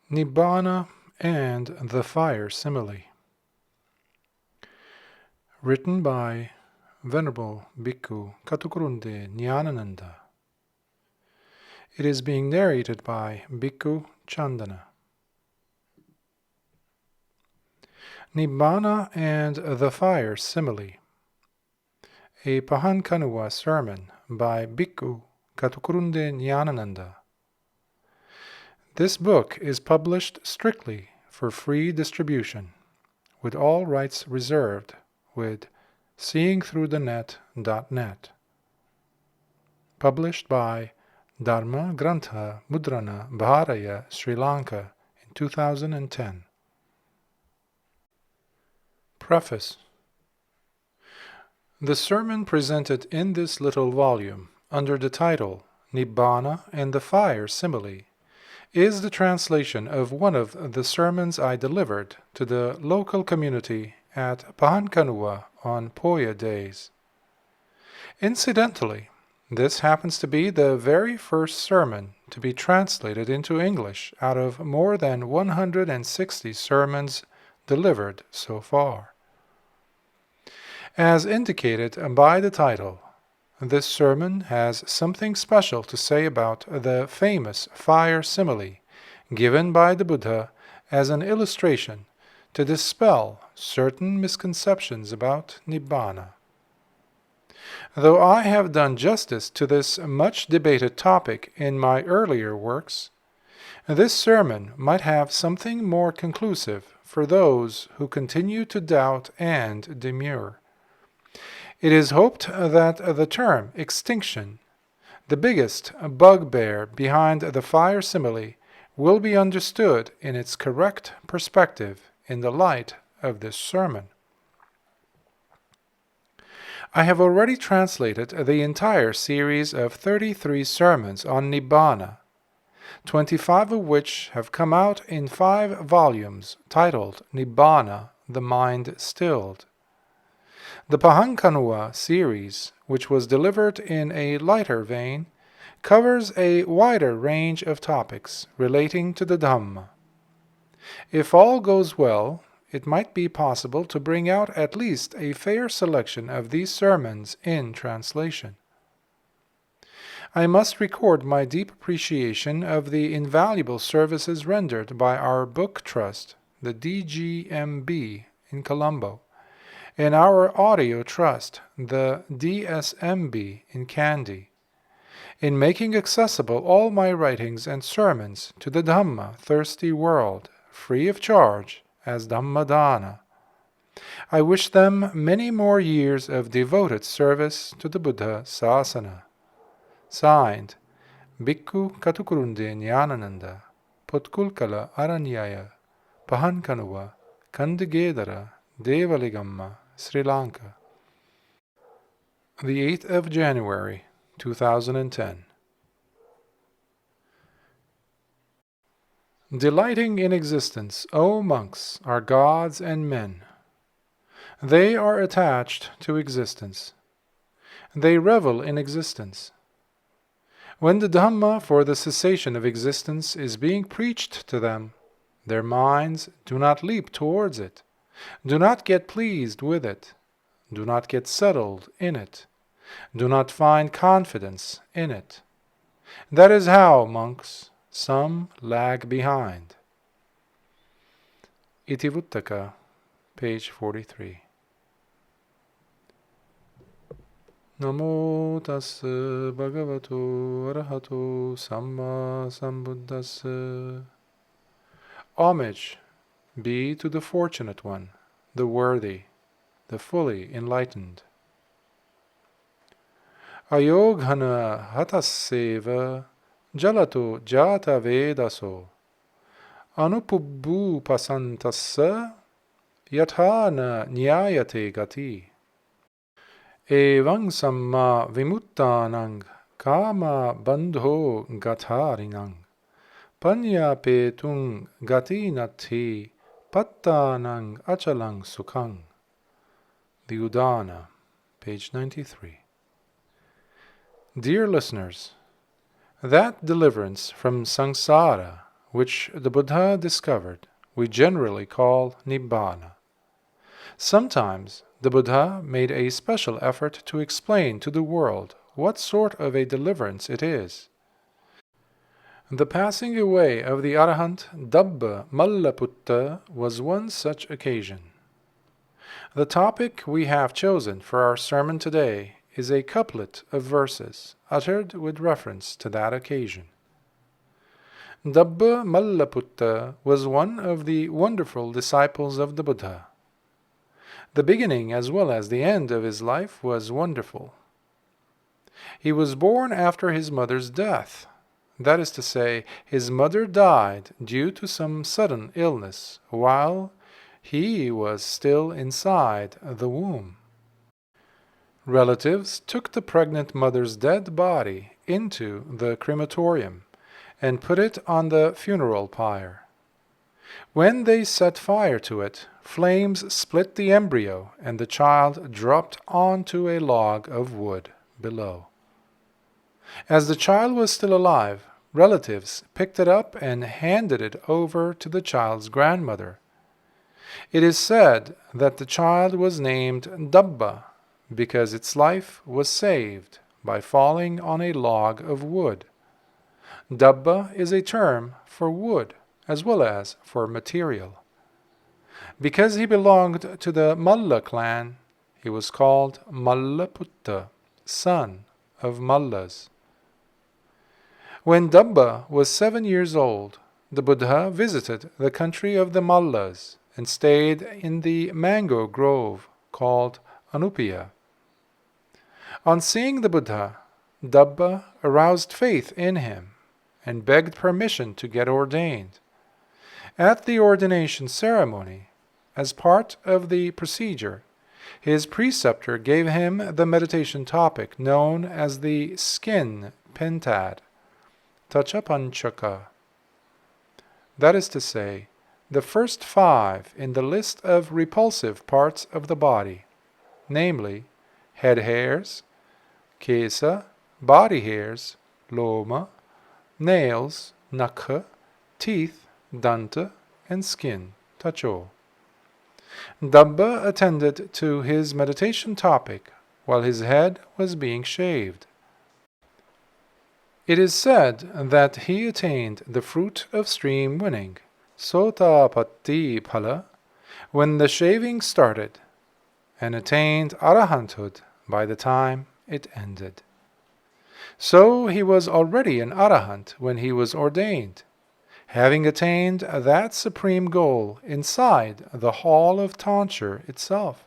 Nibbāna and the Fire Simile. Written by Venerable Bhikkhu Kaṭukurunde Ñāṇananda. It is being narrated by Bhikkhu Candana. Nibbāna and the Fire Simile. A Paharadha sermon by Bhikkhu Kaṭukurunde Ñāṇananda. This book is published strictly for free distribution, with all rights reserved, with seeingthroughthenet.net. Published by Dharma Grantha Mudrana Bharaya, Sri Lanka in 2010. Preface. The sermon presented in this little volume, under the title Nibbāna and the Fire Simile, is the translation of one of the sermons I delivered to the local community at Paharadha on Poya days. Incidentally, this happens to be the very first sermon to be translated into English out of more than 160 sermons delivered so far. As indicated by the title, this sermon has something special to say about the famous fire simile given by the Buddha as an illustration to dispel certain misconceptions about Nibbāna. Though I have done justice to this much debated topic in my earlier works, this sermon might have something more conclusive for those who continue to doubt and demur. It is hoped that the term extinction, the biggest bugbear behind the fire simile, will be understood in its correct perspective in the light of this sermon. I have already translated the entire series of 33 sermons on Nibbāna, 25 of which have come out in 5 volumes titled Nibbāna, the Mind Stilled. The Paharadha series, which was delivered in a lighter vein, covers a wider range of topics relating to the Dhamma. If all goes well, it might be possible to bring out at least a fair selection of these sermons in translation. I must record my deep appreciation of the invaluable services rendered by our book trust, the DGMB in Colombo, and our audio trust, the DSMB in Kandy, in making accessible all my writings and sermons to the Dhamma-thirsty world, free of charge, as Dhammadānaṃ. I wish them many more years of devoted service to the Buddha Sasana. Signed, Bhikkhu Kaṭukurunde Ñāṇananda, Potkulkala Aranyaya, Paharadha, Kandigedara, Devaligamma, Sri Lanka. The 8th of January, 2010. Delighting in existence, O monks, are gods and men. They are attached to existence. They revel in existence. When the Dhamma for the cessation of existence is being preached to them, their minds do not leap towards it. Do not get pleased with it. Do not get settled in it. Do not find confidence in it. That is how, monks, some lag behind. Itivuttaka, page 43. Namo tassa bhagavato arahato samma sambuddhassa. Homage be to the fortunate one, the worthy, the fully enlightened. Ayoghana hatasseva jalato jata vedaso anupubbu pasantassa yathana nyayate gati evang samma vimuttanang kama bandho gatarinang panya petung gati nati pattanang achalang sukhang. The Udana, page 93. Dear listeners, that deliverance from samsara which the Buddha discovered, we generally call Nibbāna. Sometimes the Buddha made a special effort to explain to the world what sort of a deliverance it is. The passing away of the Arahant Dabba Mallaputta was one such occasion. The topic we have chosen for our sermon today is a couplet of verses uttered with reference to that occasion. Dabba Mallaputta was one of the wonderful disciples of the Buddha. The beginning as well as the end of his life was wonderful. He was born after his mother's death. That is to say, his mother died due to some sudden illness while he was still inside the womb. Relatives took the pregnant mother's dead body into the crematorium and put it on the funeral pyre. When they set fire to it, flames split the embryo and the child dropped onto a log of wood below. As the child was still alive, relatives picked it up and handed it over to the child's grandmother. It is said that the child was named Dabba because its life was saved by falling on a log of wood. Dabba is a term for wood as well as for material. Because he belonged to the Malla clan, he was called Mallaputta, son of Mallas. When Dabba was 7 years old, the Buddha visited the country of the Mallas and stayed in the mango grove called Anupiya. On seeing the Buddha, Dabba aroused faith in him and begged permission to get ordained. At the ordination ceremony, as part of the procedure, his preceptor gave him the meditation topic known as the skin pentad, Tachapanchaka. That is to say, the first 5 in the list of repulsive parts of the body, namely head hairs, kesa, body hairs, loma, nails, nakha, teeth, danta, and skin, tacho. Dabba attended to his meditation topic while his head was being shaved. It is said that he attained the fruit of stream winning, Sotapatti Phala, when the shaving started, and attained arahanthood by the time it ended. So he was already an arahant when he was ordained, having attained that supreme goal inside the hall of tonsure itself.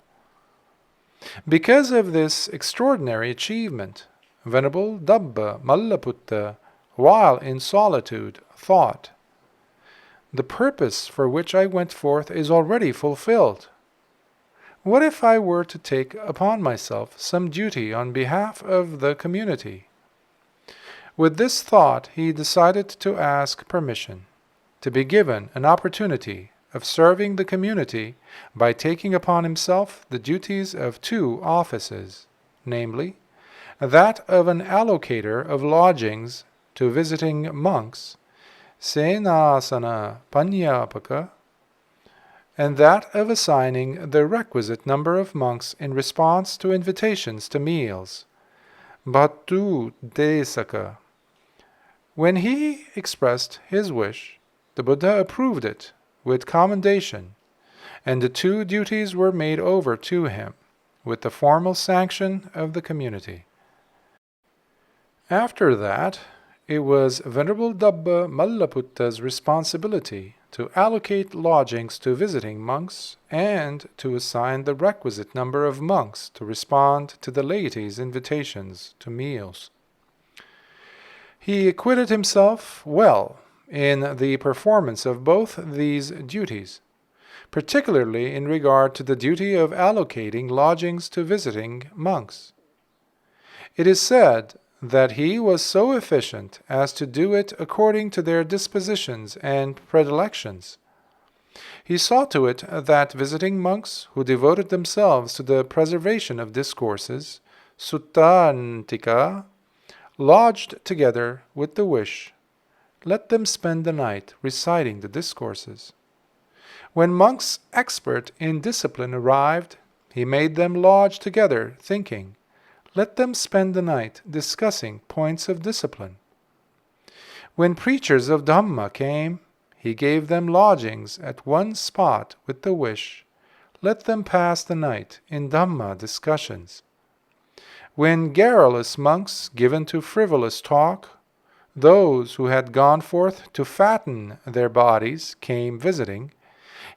Because of this extraordinary achievement, Venerable Dabba Mallaputta, while in solitude, thought, "The purpose for which I went forth is already fulfilled. What if I were to take upon myself some duty on behalf of the community?" With this thought, he decided to ask permission to be given an opportunity of serving the community by taking upon himself the duties of 2 offices, namely, that of an allocator of lodgings to visiting monks, Senasana Panyapaka, and that of assigning the requisite number of monks in response to invitations to meals, Bhattu Desaka. When he expressed his wish, the Buddha approved it with commendation, and the 2 duties were made over to him with the formal sanction of the community. After that, it was Venerable Dabba Mallaputta's responsibility to allocate lodgings to visiting monks and to assign the requisite number of monks to respond to the laity's invitations to meals. He acquitted himself well in the performance of both these duties, particularly in regard to the duty of allocating lodgings to visiting monks. It is said that he was so efficient as to do it according to their dispositions and predilections. He saw to it that visiting monks who devoted themselves to the preservation of discourses, Sutta Ntika, lodged together with the wish let them spend the night reciting the discourses. When monks expert in discipline arrived, he made them lodge together, thinking, let them spend the night discussing points of discipline. When preachers of Dhamma came, he gave them lodgings at one spot with the wish, let them pass the night in Dhamma discussions. When garrulous monks given to frivolous talk, those who had gone forth to fatten their bodies came visiting,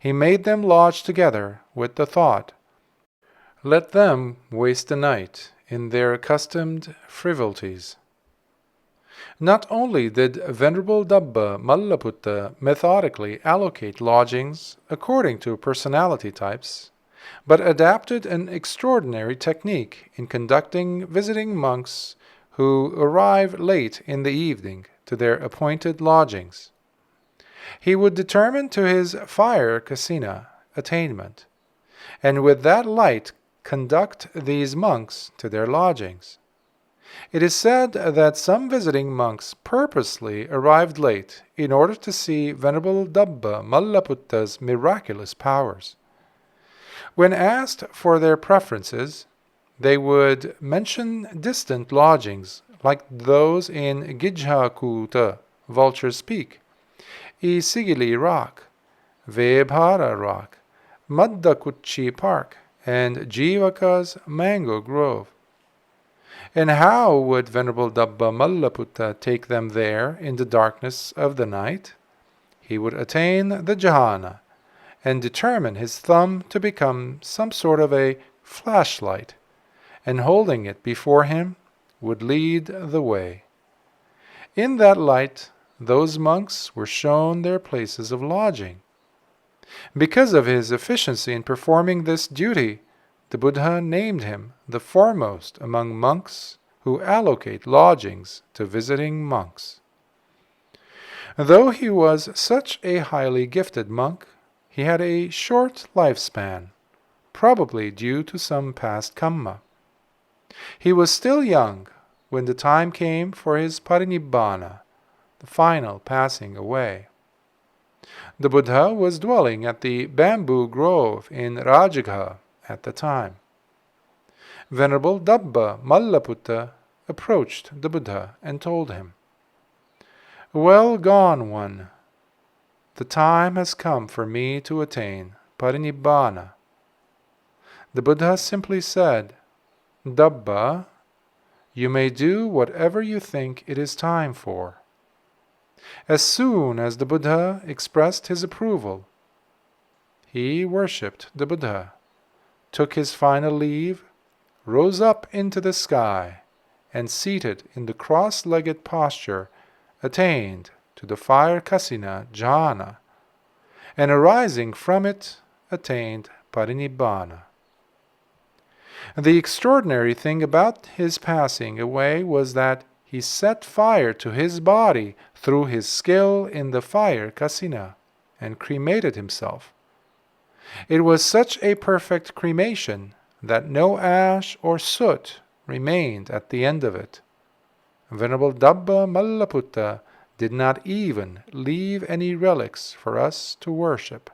he made them lodge together with the thought, let them waste the night in their accustomed frivolities. Not only did Venerable Dabba Mallaputta methodically allocate lodgings according to personality types, but adapted an extraordinary technique in conducting visiting monks who arrive late in the evening to their appointed lodgings. He would determine to his fire kasina attainment, and with that light conduct these monks to their lodgings. It is said that some visiting monks purposely arrived late in order to see Venerable Dabba Mallaputta's miraculous powers. When asked for their preferences, they would mention distant lodgings like those in Gijhakuta, Vulture's Peak, Isigili Rock, Vebhara Rock, Maddakuchi Park, and Jivaka's Mango Grove. And how would Venerable Dabba Mallaputta take them there in the darkness of the night? He would attain the jhana and determine his thumb to become some sort of a flashlight, and holding it before him would lead the way. In that light, those monks were shown their places of lodging. Because of his efficiency in performing this duty, the Buddha named him the foremost among monks who allocate lodgings to visiting monks. Though he was such a highly gifted monk, he had a short lifespan, probably due to some past karma. He was still young when the time came for his parinibbāna, the final passing away. The Buddha was dwelling at the bamboo grove in Rajagha at the time. Venerable Dabba Mallaputta approached the Buddha and told him, "Well gone one, the time has come for me to attain parinibbāna." The Buddha simply said, "Dabba, you may do whatever you think it is time for." As soon as the Buddha expressed his approval, he worshipped the Buddha, took his final leave, rose up into the sky, and seated in the cross-legged posture, attained to the fire kasina jhana, and arising from it, attained parinibbāna. The extraordinary thing about his passing away was that he set fire to his body through his skill in the fire kasina, and cremated himself. It was such a perfect cremation that no ash or soot remained at the end of it. Venerable Dabba Mallaputta did not even leave any relics for us to worship.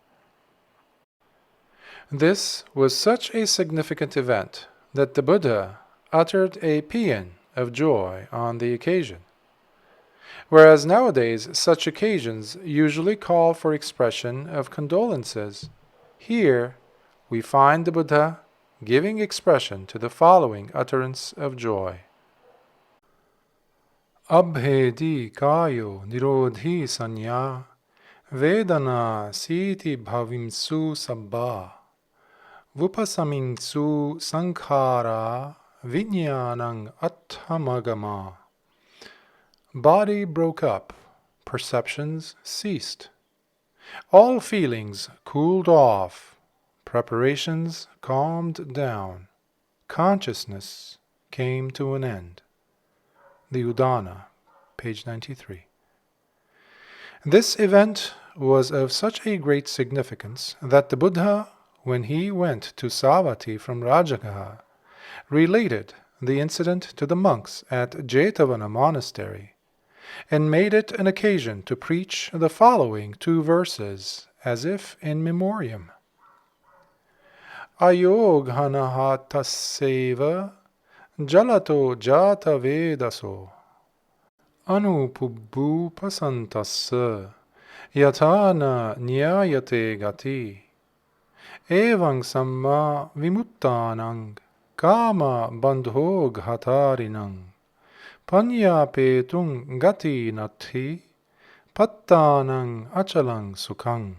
This was such a significant event that the Buddha uttered a paean of joy on the occasion. Whereas nowadays such occasions usually call for expression of condolences, here we find the Buddha giving expression to the following utterance of joy. Abhedi kayo nirodhi sanya vedana siti bhavimsu sabba vupasamingsu sankhara vijñānaṃ athamagama. Body broke up, perceptions ceased. All feelings cooled off, preparations calmed down, consciousness came to an end. The Udana, page 93. This event was of such a great significance that the Buddha, when he went to Savatthi from Rajagaha, related the incident to the monks at Jetavana Monastery, and made it an occasion to preach the following 2 verses, as if in memoriam. Ayoghanahatasseva jalato jata vedaso anupubbu pasantassa yatana nyayate gati evang samma vimuttanang kama bandho ghatarinang panyapetung gati nati pattanang achalang sukhang.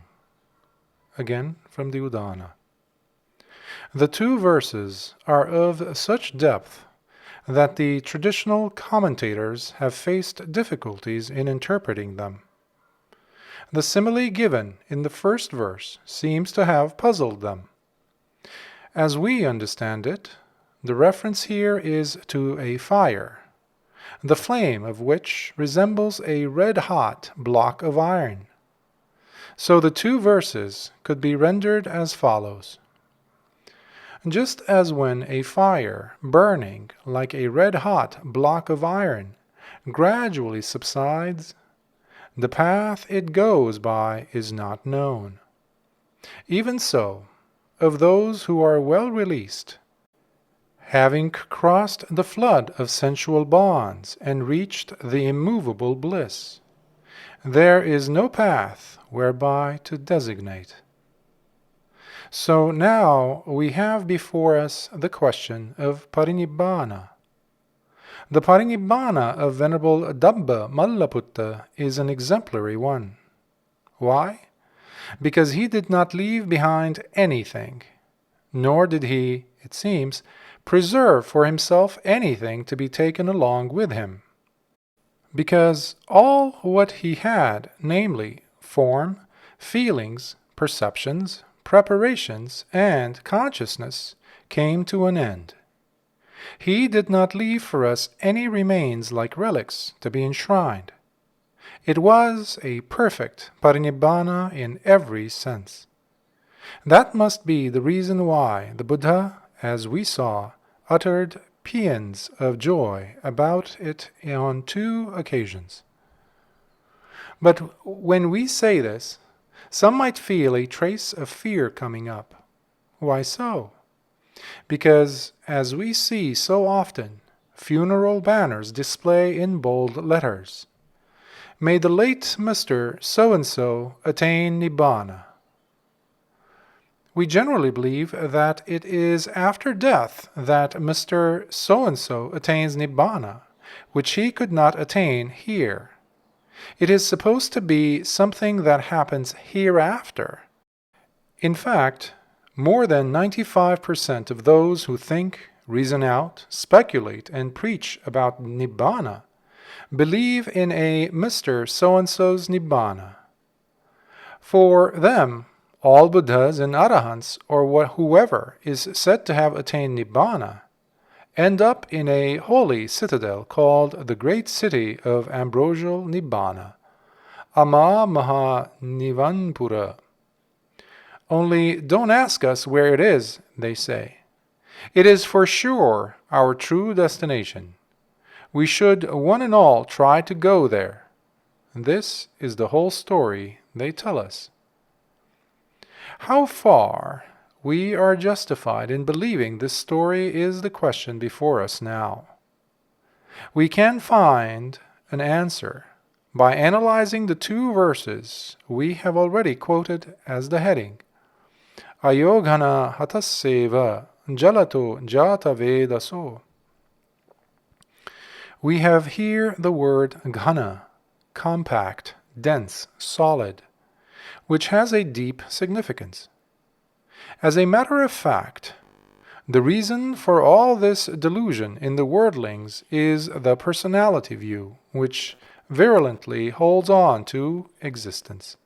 Again from the Udana. The 2 verses are of such depth that the traditional commentators have faced difficulties in interpreting them. The simile given in the first verse seems to have puzzled them. As we understand it, the reference here is to a fire, the flame of which resembles a red-hot block of iron. So the 2 verses could be rendered as follows. Just as when a fire, burning like a red-hot block of iron, gradually subsides, the path it goes by is not known. Even so, of those who are well released, having crossed the flood of sensual bonds and reached the immovable bliss, there is no path whereby to designate. So now we have before us the question of Parinibbāna. The Parinibbāna of Venerable Dabba Mallaputta is an exemplary one. Why? Because he did not leave behind anything, nor did he, it seems, preserve for himself anything to be taken along with him. Because all what he had, namely form, feelings, perceptions, preparations, and consciousness, came to an end. He did not leave for us any remains like relics to be enshrined. It was a perfect parinibbāna in every sense. That must be the reason why the Buddha, as we saw, uttered paeans of joy about it on 2 occasions. But when we say this, some might feel a trace of fear coming up. Why so? Because, as we see so often, funeral banners display in bold letters, "May the late Mr. So-and-so attain Nibbāna." We generally believe that it is after death that Mr. So-and-so attains Nibbāna, which he could not attain here. It is supposed to be something that happens hereafter. In fact, more than 95% of those who think, reason out, speculate, and preach about Nibbāna believe in a Mr. So-and-so's Nibbāna. For them, all Buddhas and Arahants, or whoever is said to have attained Nibbāna, end up in a holy citadel called the Great City of Ambrosial Nibbāna, Ama Maha Nivanpura. Only don't ask us where it is, they say. It is for sure our true destination. We should one and all try to go there. This is the whole story they tell us. How far we are justified in believing this story is the question before us now. We can find an answer by analyzing the 2 verses we have already quoted as the heading. Ayoghana hatasseva jalato jata vedaso. We have here the word ghana, compact, dense, solid, which has a deep significance. As a matter of fact, the reason for all this delusion in the worldlings is the personality view, which virulently holds on to existence.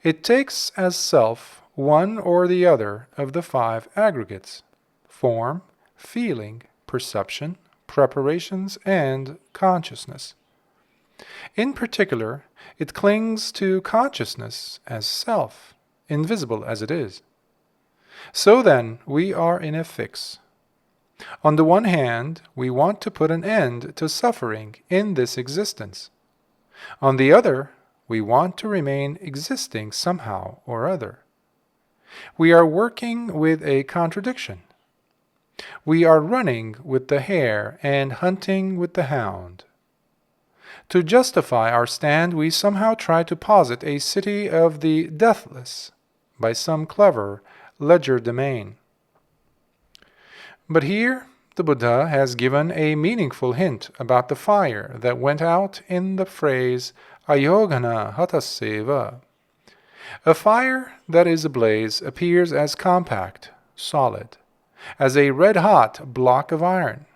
It takes as self one or the other of the 5 aggregates: form, feeling, perception, preparations, and consciousness. In particular, it clings to consciousness as self, invisible as it is. So then, we are in a fix. On the one hand, we want to put an end to suffering in this existence, On the other, we want to remain existing somehow or other. We are working with a contradiction. We are running with the hare and hunting with the hound. To justify our stand, we somehow try to posit a city of the deathless by some clever legerdemain. But here the Buddha has given a meaningful hint about the fire that went out in the phrase ayogana hataseva. A fire that is ablaze appears as compact, solid, as a red-hot block of iron.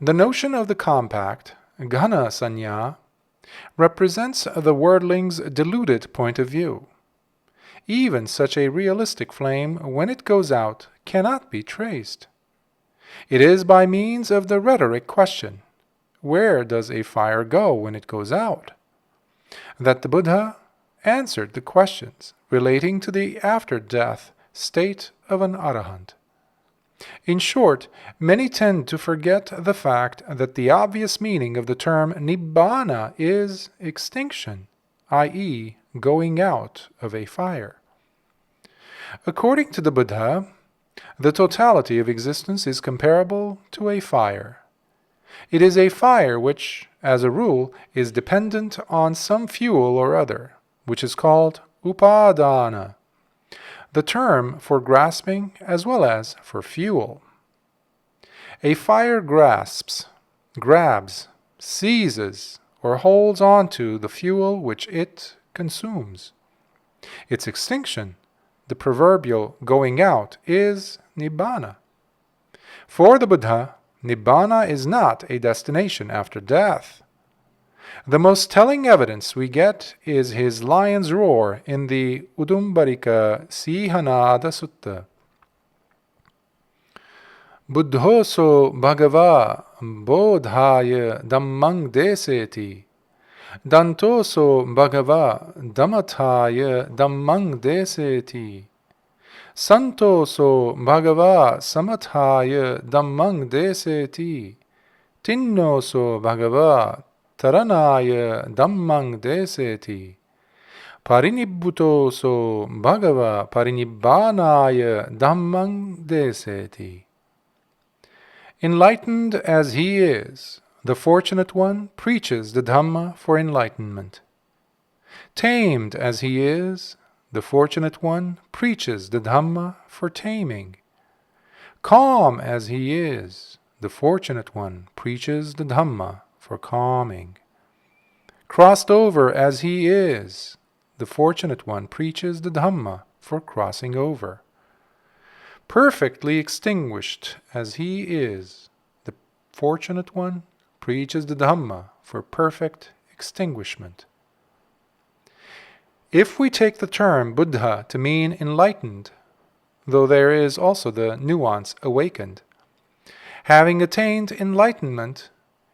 The notion of the compact, ghana sanya, represents the worldling's deluded point of view. Even such a realistic flame, when it goes out, cannot be traced. It is by means of the rhetoric question, where does a fire go when it goes out, that the Buddha answered the questions relating to the after-death state of an arahant. In short, many tend to forget the fact that the obvious meaning of the term Nibbāna is extinction, i.e., going out of a fire. According to the Buddha, the totality of existence is comparable to a fire. It is a fire which, as a rule, is dependent on some fuel or other, which is called upadana, the term for grasping as well as for fuel. A fire grabs, seizes, or holds on to the fuel which it consumes. Its extinction, the proverbial going out, is Nibbāna. For the Buddha, Nibbāna is not a destination after death. The most telling evidence we get is his lion's roar in the Udumbarika Sihanada Sutta. Buddhoso Bhagava Bodhaya Dhammang Deseti Dantoso Bhagava Dhammataya Dhammang Deseti Santoso Bhagava Samathaya Dhammang Deseti Tinnoso Bhagava Taranaya Dhammang Deseti Parinibbutoso Bhagava Parinibbānaya Dhammang Deseti. Enlightened as he is, the fortunate one preaches the Dhamma for enlightenment. Tamed as he is, the fortunate one preaches the Dhamma for taming. Calm as he is, the fortunate one preaches the Dhamma for calming. Crossed over as he is, the fortunate one preaches the Dhamma for crossing over. Perfectly extinguished as he is, the fortunate one preaches the Dhamma for perfect extinguishment. If we take the term Buddha to mean enlightened, though there is also the nuance awakened, having attained enlightenment,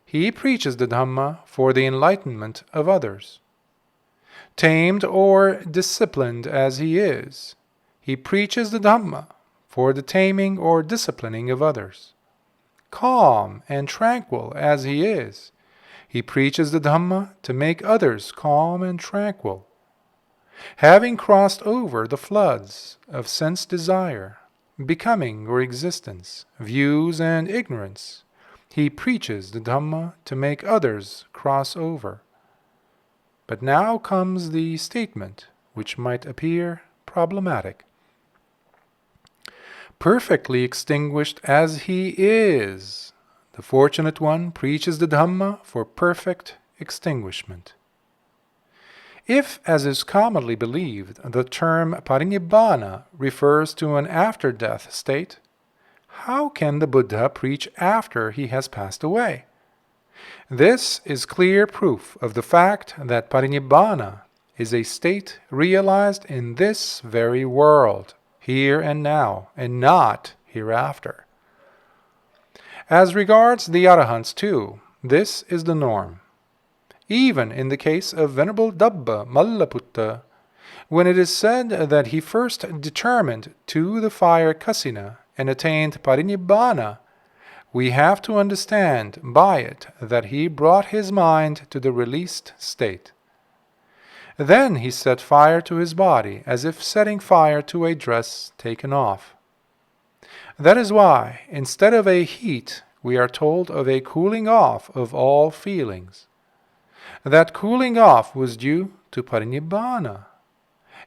he preaches the Dhamma for the enlightenment of others. Tamed or disciplined as he is, he preaches the Dhamma for the taming or disciplining of others. Calm and tranquil as he is, he preaches the Dhamma to make others calm and tranquil. Having crossed over the floods of sense desire, becoming or existence, views and ignorance, he preaches the Dhamma to make others cross over. But now comes the statement which might appear problematic. Perfectly extinguished as he is, the fortunate one preaches the Dhamma for perfect extinguishment. If, as is commonly believed, the term Parinibbāna refers to an after-death state, how can the Buddha preach after he has passed away? This is clear proof of the fact that Parinibbāna is a state realized in this very world, here and now, and not hereafter. As regards the arahants too, this is the norm. Even in the case of Venerable Dabba Mallaputta, when it is said that he first determined to the fire Kasina and attained Parinibbāna, we have to understand by it that he brought his mind to the released state. Then he set fire to his body, as if setting fire to a dress taken off. That is why, instead of a heat, we are told of a cooling off of all feelings. That cooling off was due to Parinibbāna.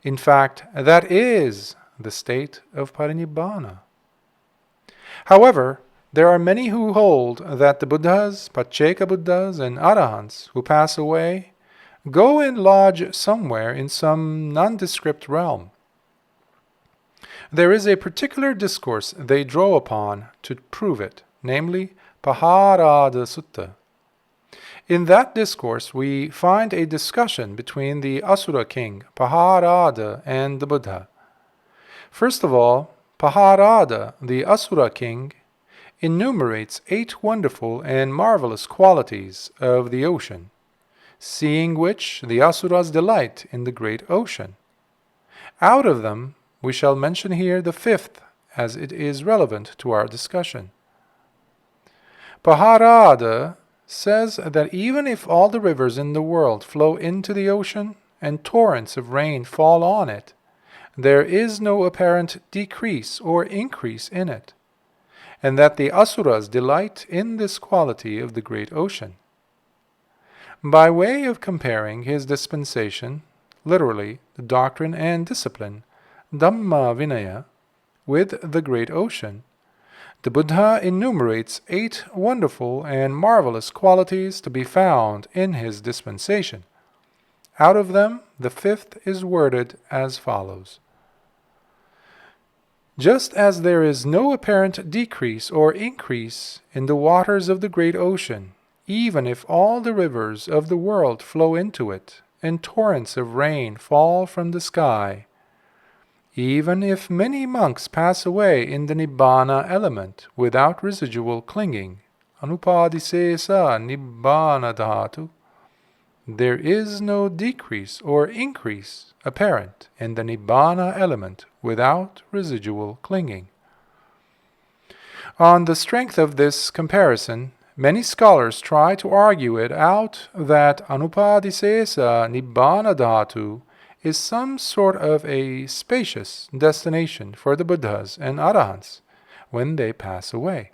In fact, that is the state of Parinibbāna. However, there are many who hold that the Buddhas, Pacceka Buddhas, and Arahants who pass away go and lodge somewhere in some nondescript realm. There is a particular discourse they draw upon to prove it, namely Paharadha Sutta. In that discourse we find a discussion between the Asura king, Paharadha, and the Buddha. First of all, Paharadha, the Asura king, enumerates 8 wonderful and marvelous qualities of the ocean, seeing which the Asuras delight in the great ocean. Out of them we shall mention here the 5th, as it is relevant to our discussion. Paharadha says that even if all the rivers in the world flow into the ocean and torrents of rain fall on it, there is no apparent decrease or increase in it, and that the Asuras delight in this quality of the great ocean. By way of comparing his dispensation, literally the doctrine and discipline, Dhamma Vinaya, with the great ocean, the Buddha enumerates 8 wonderful and marvelous qualities to be found in his dispensation. Out of them, the 5th is worded as follows. Just as there is no apparent decrease or increase in the waters of the great ocean, even if all the rivers of the world flow into it, and torrents of rain fall from the sky, even if many monks pass away in the Nibbāna element without residual clinging, anupadisesa Nibbāna dhātu, there is no decrease or increase apparent in the Nibbāna element without residual clinging. On the strength of this comparison, many scholars try to argue it out that anupadisesa Nibbāna dhātu is some sort of a spacious destination for the Buddhas and Arahants when they pass away.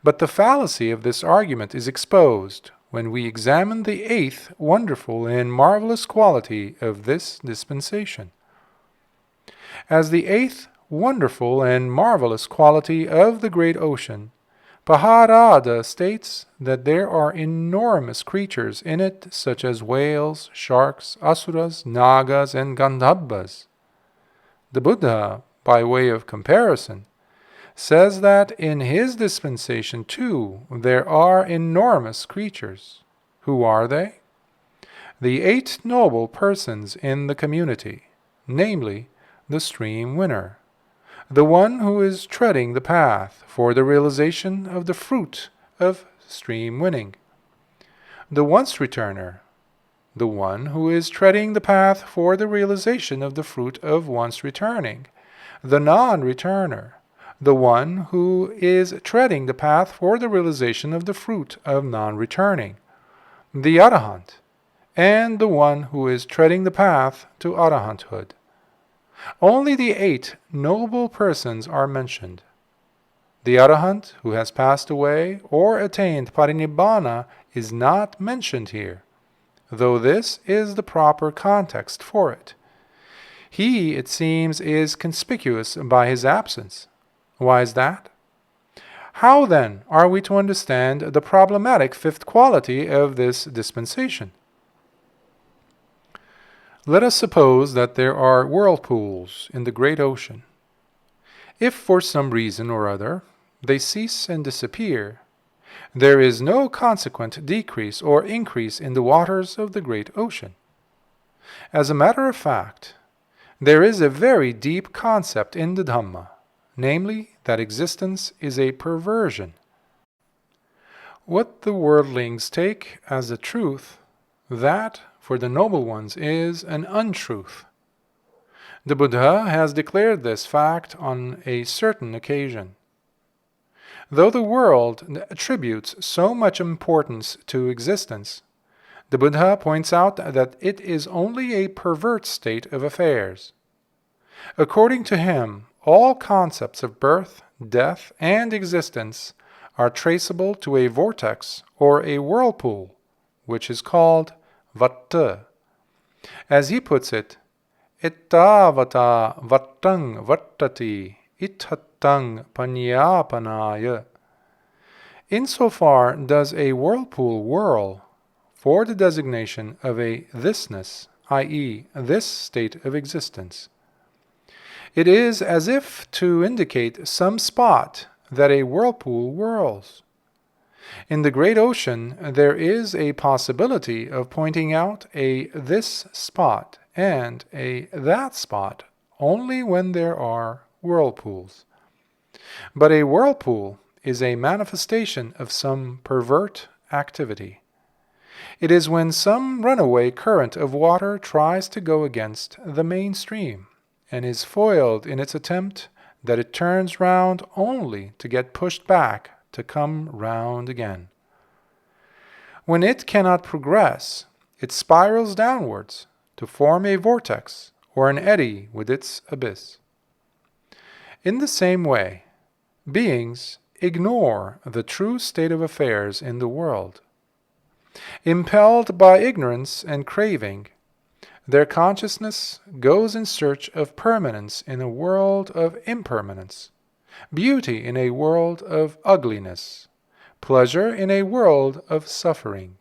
But the fallacy of this argument is exposed when we examine the 8th wonderful and marvelous quality of this dispensation. As the 8th wonderful and marvelous quality of the great ocean, Paharadha states that there are enormous creatures in it such as whales, sharks, asuras, nagas, and gandhabas. The Buddha, by way of comparison, says that in his dispensation too there are enormous creatures. Who are they? The 8 noble persons in the community, namely the stream winner, the one who is treading the path for the realization of the fruit of stream winning, the once-returner, the one who is treading the path for the realization of the fruit of once-returning, the non-returner, the one who is treading the path for the realization of the fruit of non-returning, the Arahant, and the one who is treading the path to Arahanthood. Only the 8 noble persons are mentioned. The Arahant who has passed away or attained Parinibbāna is not mentioned here, though this is the proper context for it. He, it seems, is conspicuous by his absence. Why is that? How then are we to understand the problematic 5th quality of this dispensation? Let us suppose that there are whirlpools in the great ocean. If for some reason or other they cease and disappear, there is no consequent decrease or increase in the waters of the great ocean. As a matter of fact, there is a very deep concept in the Dhamma, namely that existence is a perversion. What the worldlings take as a truth, that for the noble ones is an untruth. The Buddha has declared this fact on a certain occasion. Though the world attributes so much importance to existence, the Buddha points out that it is only a pervert state of affairs. According to him, all concepts of birth, death, and existence are traceable to a vortex or a whirlpool, which is called vatta. As he puts it, ittavata vattang vattati ithattang panyapanaya. Insofar does a whirlpool whirl for the designation of a thisness, i.e., this state of existence. It is as if to indicate some spot that a whirlpool whirls. In the great ocean, there is a possibility of pointing out a this spot and a that spot only when there are whirlpools. But a whirlpool is a manifestation of some pervert activity. It is when some runaway current of water tries to go against the main stream and is foiled in its attempt that it turns round only to get pushed back to come round again. When it cannot progress, it spirals downwards to form a vortex or an eddy with its abyss. In the same way, beings ignore the true state of affairs in the world. Impelled by ignorance and craving, their consciousness goes in search of permanence in a world of impermanence, beauty in a world of ugliness, pleasure in a world of suffering,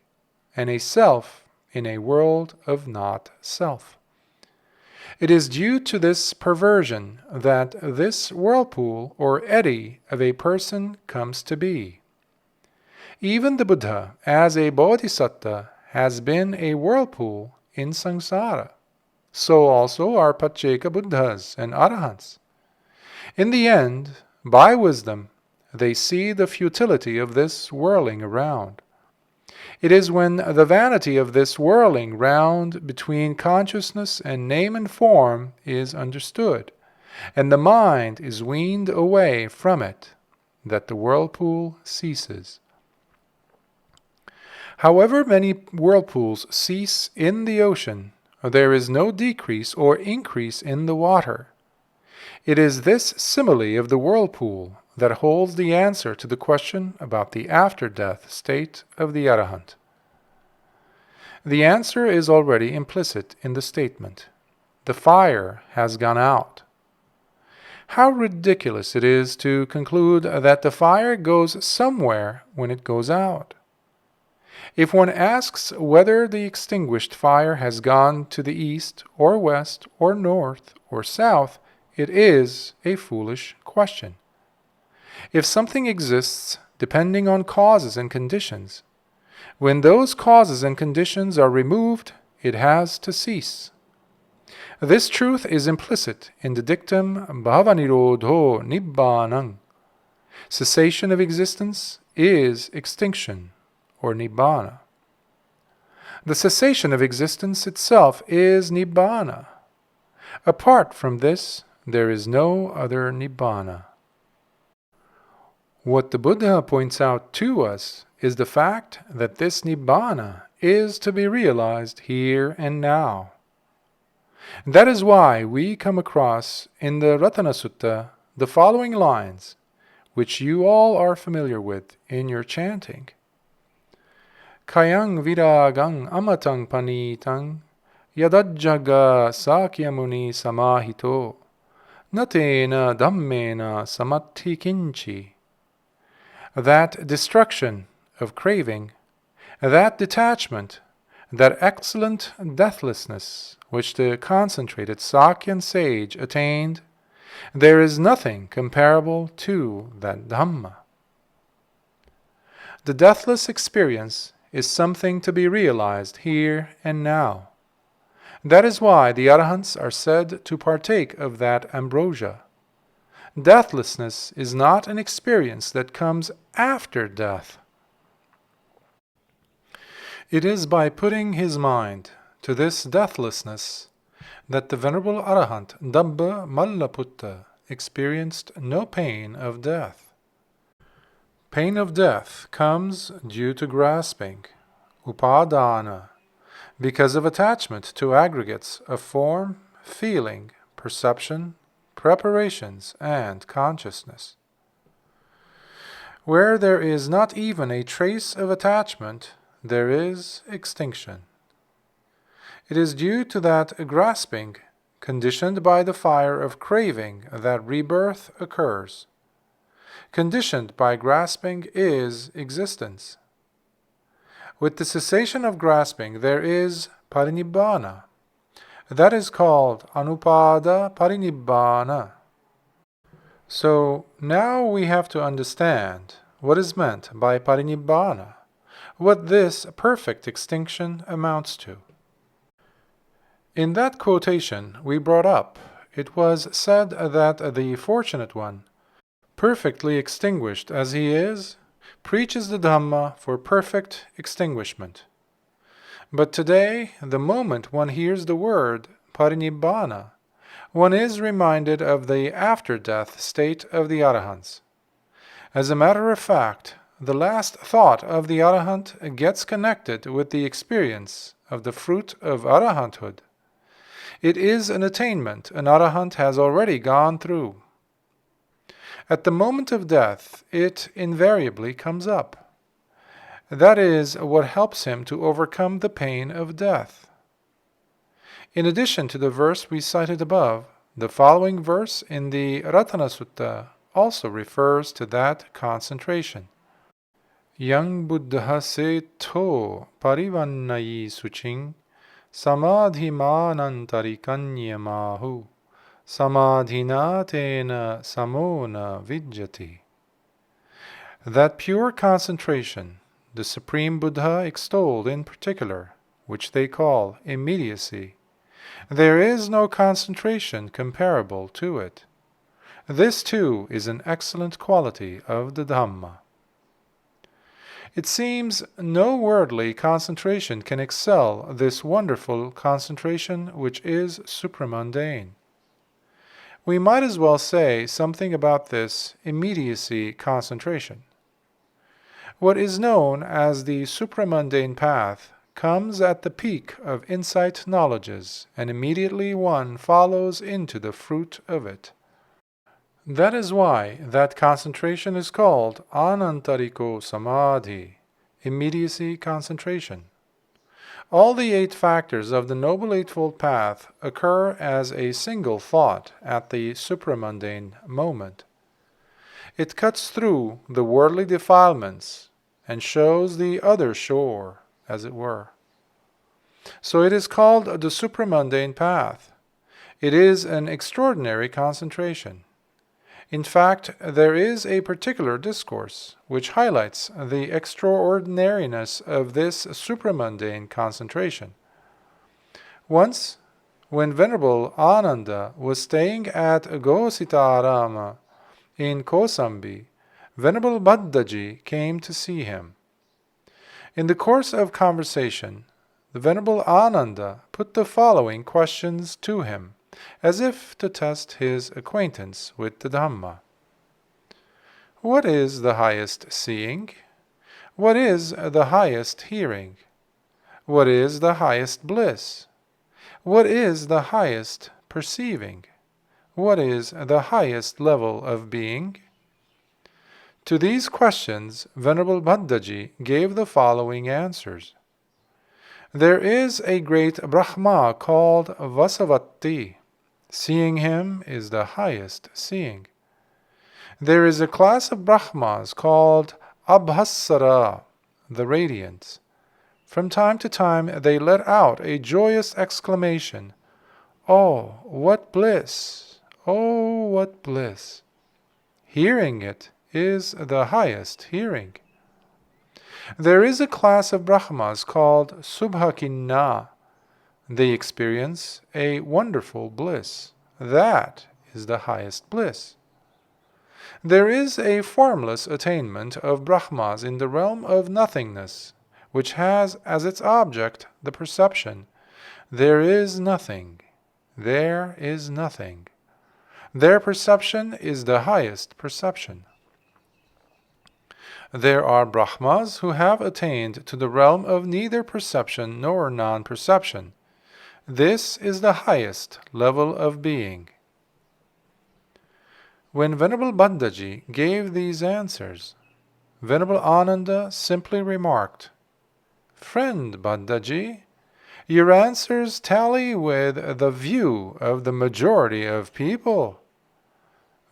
and a self in a world of not self. It is due to this perversion that this whirlpool or eddy of a person comes to be. Even the Buddha, as a bodhisattva, has been a whirlpool in samsara. So also are Pacceka Buddhas and Arahants. In the end, by wisdom, they see the futility of this whirling around. It is when the vanity of this whirling round between consciousness and name and form is understood, and the mind is weaned away from it, that the whirlpool ceases. However many whirlpools cease in the ocean, there is no decrease or increase in the water. It is this simile of the whirlpool that holds the answer to the question about the after-death state of the Arahant. The answer is already implicit in the statement. The fire has gone out. How ridiculous it is to conclude that the fire goes somewhere when it goes out. If one asks whether the extinguished fire has gone to the east or west or north or south, it is a foolish question. If something exists depending on causes and conditions, when those causes and conditions are removed, it has to cease. This truth is implicit in the dictum bhavanirodho Nibbānaṃ. Cessation of existence is extinction, or Nibbāna. The cessation of existence itself is Nibbāna. Apart from this, there is no other Nibbāna. What the Buddha points out to us is the fact that this Nibbāna is to be realized here and now. That is why we come across in the Ratana Sutta the following lines, which you all are familiar with in your chanting. Kayang viragang amatang panitang yadajjaga sakyamuni samahito natena dhammena samathikinchi. That destruction of craving, that detachment, that excellent deathlessness which the concentrated Sakyan sage attained, there is nothing comparable to that Dhamma. The deathless experience is something to be realized here and now. That is why the Arahants are said to partake of that ambrosia. Deathlessness is not an experience that comes after death. It is by putting his mind to this deathlessness that the Venerable Arahant Dabba Mallaputta experienced no pain of death. Pain of death comes due to grasping, upadana, because of attachment to aggregates of form, feeling, perception, preparations, and consciousness. Where there is not even a trace of attachment, there is extinction. It is due to that grasping, conditioned by the fire of craving, that rebirth occurs. Conditioned by grasping is existence. With the cessation of grasping, there is parinibbāna. That is called anupada parinibbāna. So now we have to understand what is meant by parinibbāna, what this perfect extinction amounts to. In that quotation we brought up, it was said that the Fortunate One, perfectly extinguished as he is, preaches the Dhamma for perfect extinguishment. But today, the moment one hears the word parinibbāna, one is reminded of the after-death state of the Arahants. As a matter of fact, the last thought of the Arahant gets connected with the experience of the fruit of Arahanthood. It is an attainment an Arahant has already gone through. At the moment of death, it invariably comes up. That is what helps him to overcome the pain of death. In addition to the verse we cited above, the following verse in the Ratana Sutta also refers to that concentration. Yang buddha se to parivannayi suching samadhimanantarikanyamahu samadhina tena samona vidyati. That pure concentration, the Supreme Buddha extolled in particular, which they call immediacy, there is no concentration comparable to it. This too is an excellent quality of the Dhamma. It seems no worldly concentration can excel this wonderful concentration which is supramundane. We might as well say something about this immediacy concentration. What is known as the supramundane path comes at the peak of insight knowledges, and immediately one follows into the fruit of it. That is why that concentration is called anantariko samadhi, immediacy concentration. All the 8 factors of the Noble Eightfold Path occur as a single thought at the supramundane moment. It cuts through the worldly defilements and shows the other shore, as it were. So it is called the supramundane path. It is an extraordinary concentration. In fact, there is a particular discourse which highlights the extraordinariness of this supramundane concentration. Once, when Venerable Ananda was staying at Gositarama in Kosambi, Venerable Bhaddaji came to see him. In the course of conversation, the Venerable Ananda put the following questions to him, as if to test his acquaintance with the Dhamma. What is the highest seeing? What is the highest hearing? What is the highest bliss? What is the highest perceiving? What is the highest level of being? To these questions, Venerable Bhaddaji gave the following answers. There is a great Brahma called Vasavatti. Seeing him is the highest seeing. There is a class of Brahmas called Abhasara, the radiance. From time to time they let out a joyous exclamation, "Oh, what bliss! Oh, what bliss!" Hearing it is the highest hearing. There is a class of Brahmas called Subhakinna. They experience a wonderful bliss. That is the highest bliss. There is a formless attainment of Brahmas in the realm of nothingness, which has as its object the perception. There is nothing. There is nothing. Their perception is the highest perception. There are Brahmas who have attained to the realm of neither perception nor non-perception. This is the highest level of being. When Venerable Bhantaji gave these answers, Venerable Ananda simply remarked, "Friend Bhantaji, your answers tally with the view of the majority of people."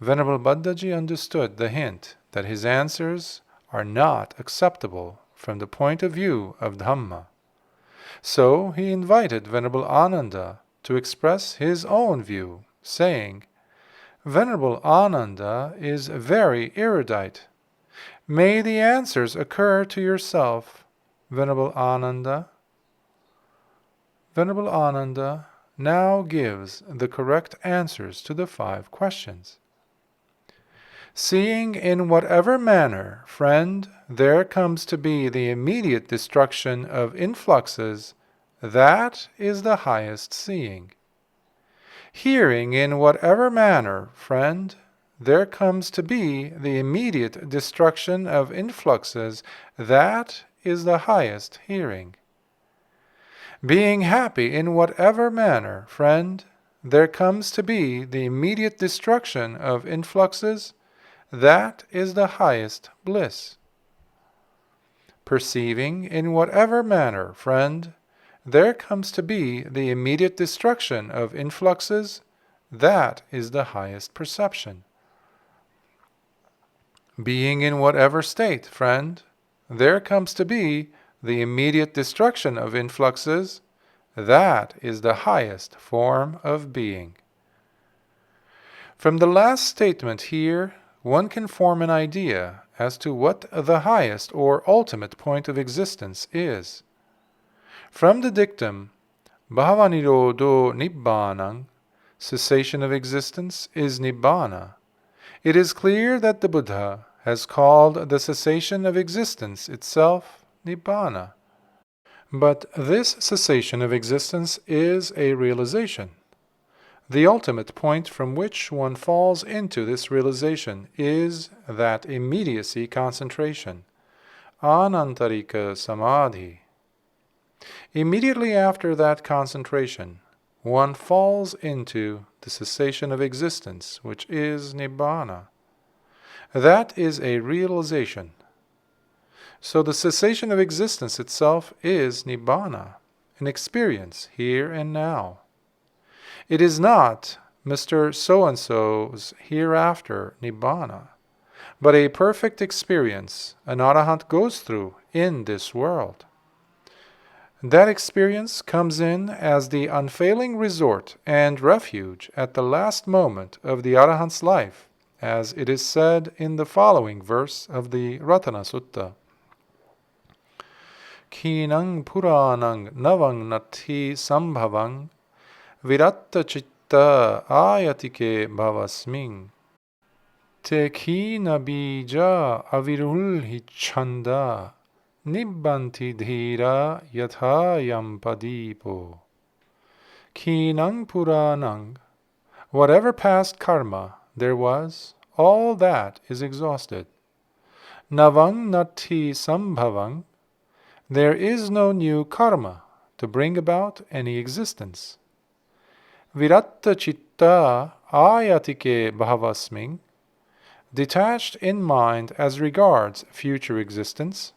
Venerable Bhantaji understood the hint that his answers are not acceptable from the point of view of Dhamma. So he invited Venerable Ananda to express his own view, saying, "Venerable Ananda is very erudite. May the answers occur to yourself, Venerable Ananda." Venerable Ananda now gives the correct answers to the 5 questions. Seeing in whatever manner, friend, there comes to be the immediate destruction of influxes, that is the highest seeing. Hearing in whatever manner, friend, there comes to be the immediate destruction of influxes, that is the highest hearing. Being happy in whatever manner, friend, there comes to be the immediate destruction of influxes, that is the highest bliss. Perceiving in whatever manner, friend, there comes to be the immediate destruction of influxes, that is the highest perception. Being in whatever state, friend, there comes to be the immediate destruction of influxes, that is the highest form of being. From the last statement here, one can form an idea as to what the highest or ultimate point of existence is. From the dictum, Bhavanirodho Nibbānaṃ, cessation of existence is Nibbāna, it is clear that the Buddha has called the cessation of existence itself Nibbāna. But this cessation of existence is a realization. The ultimate point from which one falls into this realization is that immediacy concentration, anantarika samadhi. Immediately after that concentration, one falls into the cessation of existence, which is Nibbāna. That is a realization. So the cessation of existence itself is Nibbāna, an experience here and now. It is not Mr. So-and-so's hereafter Nibbāna, but a perfect experience an arahant goes through in this world. That experience comes in as the unfailing resort and refuge at the last moment of the arahant's life, as it is said in the following verse of the Ratana Sutta. Khinang puranang navang nati sambhavang viratta citta ayatike bhavasming te khina bija avirulhi chanda nibbanti dhira yathayam padipo. Khinang puranang, whatever past karma there was, all that is exhausted. Navang nati sambhavang, there is no new karma to bring about any existence. Viratta citta ayatike bhavasming, detached in mind as regards future existence.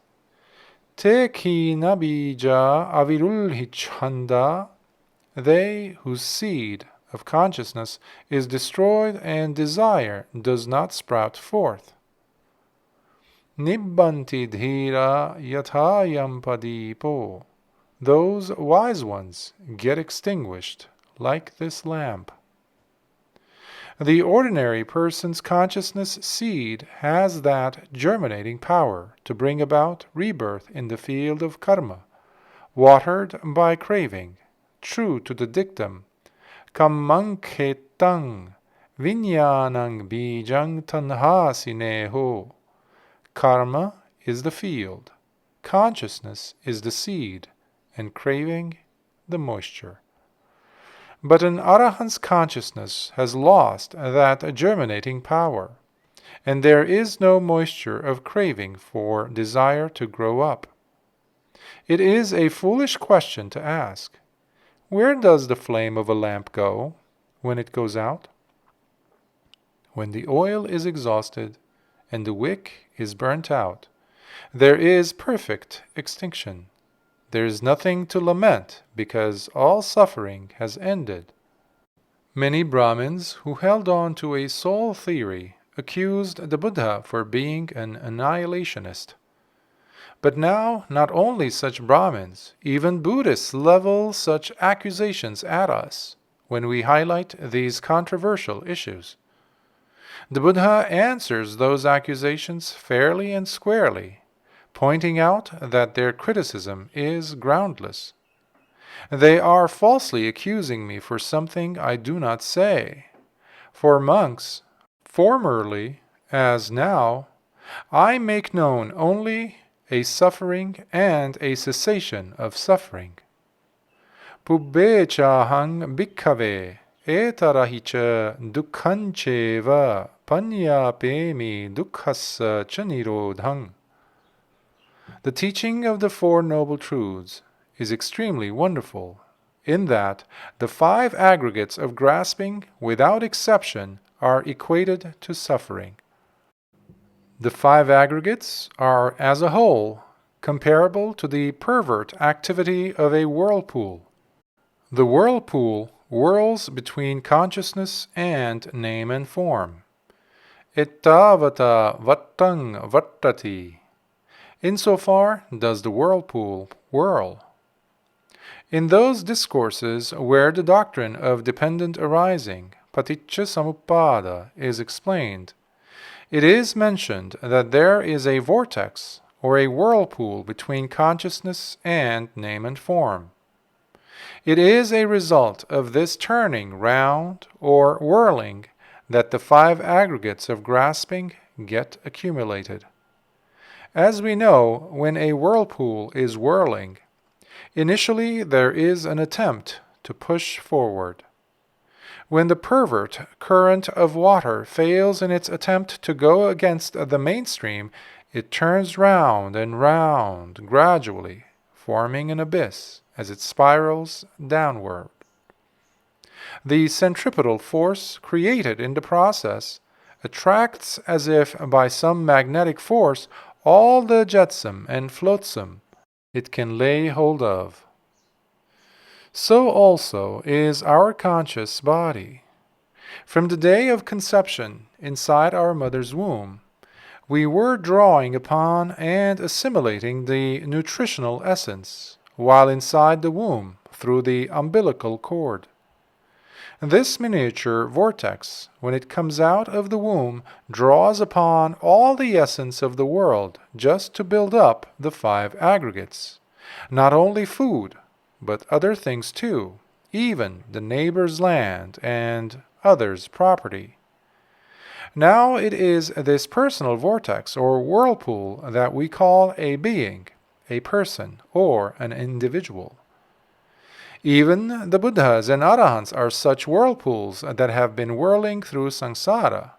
Te khina bija avirulhi chanda, they whose seed of consciousness is destroyed and desire does not sprout forth. Nibbanti dhira yathayam padipo, those wise ones get extinguished like this lamp. The ordinary person's consciousness seed has that germinating power to bring about rebirth in the field of karma, watered by craving, true to the dictum, kammankhetang vinyanang bijang tanhasineho. Karma is the field, consciousness is the seed, and craving the moisture. But an arahant's consciousness has lost that germinating power, and there is no moisture of craving for desire to grow up. It is a foolish question to ask, where does the flame of a lamp go when it goes out? When the oil is exhausted and the wick is burnt out, there is perfect extinction. There is nothing to lament because all suffering has ended. Many Brahmins who held on to a soul theory accused the Buddha for being an annihilationist. But now, not only such Brahmins, even Buddhists level such accusations at us when we highlight these controversial issues. The Buddha answers those accusations fairly and squarely, pointing out that their criticism is groundless. They are falsely accusing me for something I do not say. For monks, formerly as now, I make known only a suffering and a cessation of suffering. Pubbecahang bhikkhave etarahicha dukkhancheva panyapemi dukkhassa cha nirodhang. The teaching of the Four Noble Truths is extremely wonderful, in that the 5 aggregates of grasping, without exception, are equated to suffering. The 5 aggregates are, as a whole, comparable to the pervert activity of a whirlpool. The whirlpool whirls between consciousness and name and form. Ettavata vattang vattati. Insofar does the whirlpool whirl. In those discourses where the doctrine of dependent arising, paticca samuppada, is explained, it is mentioned that there is a vortex or a whirlpool between consciousness and name and form. It is a result of this turning round or whirling that the 5 aggregates of grasping get accumulated. As we know, when a whirlpool is whirling, initially there is an attempt to push forward. When the pervert current of water fails in its attempt to go against the mainstream, it turns round and round gradually, forming an abyss as it spirals downward. The centripetal force created in the process attracts as if by some magnetic force all the jetsam and flotsam it can lay hold of. So also is our conscious body. From the day of conception inside our mother's womb, we were drawing upon and assimilating the nutritional essence while inside the womb through the umbilical cord. This miniature vortex, when it comes out of the womb, draws upon all the essence of the world just to build up the 5 aggregates. Not only food, but other things too, even the neighbor's land and others' property. Now it is this personal vortex or whirlpool that we call a being, a person, or an individual. Even the Buddhas and Arahants are such whirlpools that have been whirling through samsara.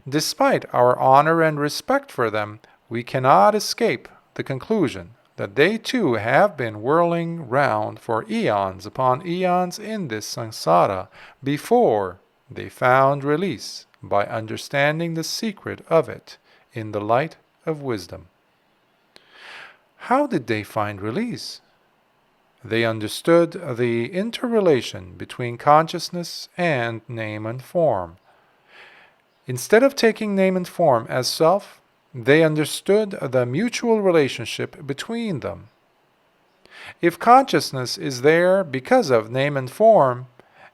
Despite our honor and respect for them, we cannot escape the conclusion that they too have been whirling round for eons upon eons in this samsara before they found release by understanding the secret of it in the light of wisdom. How did they find release? They understood the interrelation between consciousness and name and form. Instead of taking name and form as self, they understood the mutual relationship between them. If consciousness is there because of name and form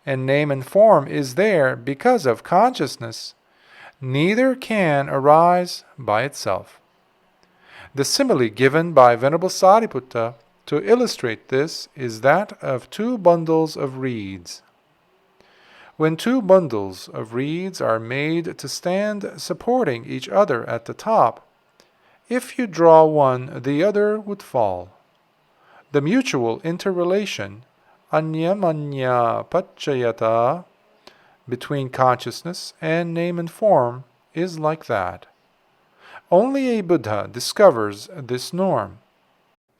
is there because of consciousness, neither can arise by itself. The simile given by Venerable Sariputta to illustrate this is that of 2 bundles of reeds. When 2 bundles of reeds are made to stand supporting each other at the top, if you draw one, the other would fall. The mutual interrelation, anyamanya paccayata, between consciousness and name and form is like that. Only a Buddha discovers this norm.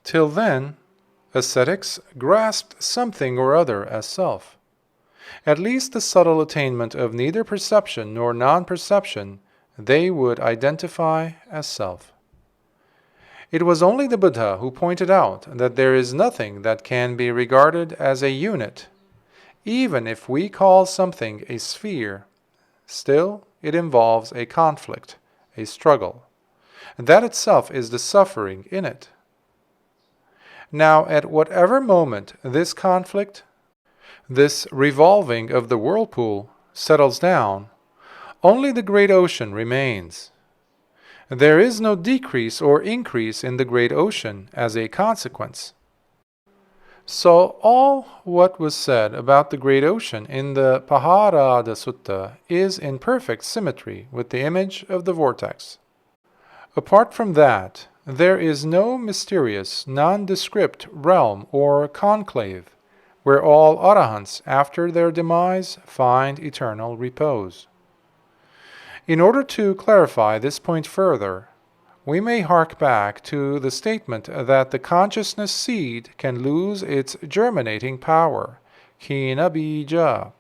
Till then, ascetics grasped something or other as self. At least the subtle attainment of neither perception nor non-perception they would identify as self. It was only the Buddha who pointed out that there is nothing that can be regarded as a unit. Even if we call something a sphere, still it involves a conflict, a struggle. That itself is the suffering in it. Now, at whatever moment this conflict, this revolving of the whirlpool, settles down, only the great ocean remains. There is no decrease or increase in the great ocean as a consequence. So all what was said about the great ocean in the Paharadha Sutta is in perfect symmetry with the image of the vortex. Apart from that, there is no mysterious, nondescript realm or conclave where all arahants after their demise find eternal repose. In order to clarify this point further, we may hark back to the statement that the consciousness seed can lose its germinating power, khina bija.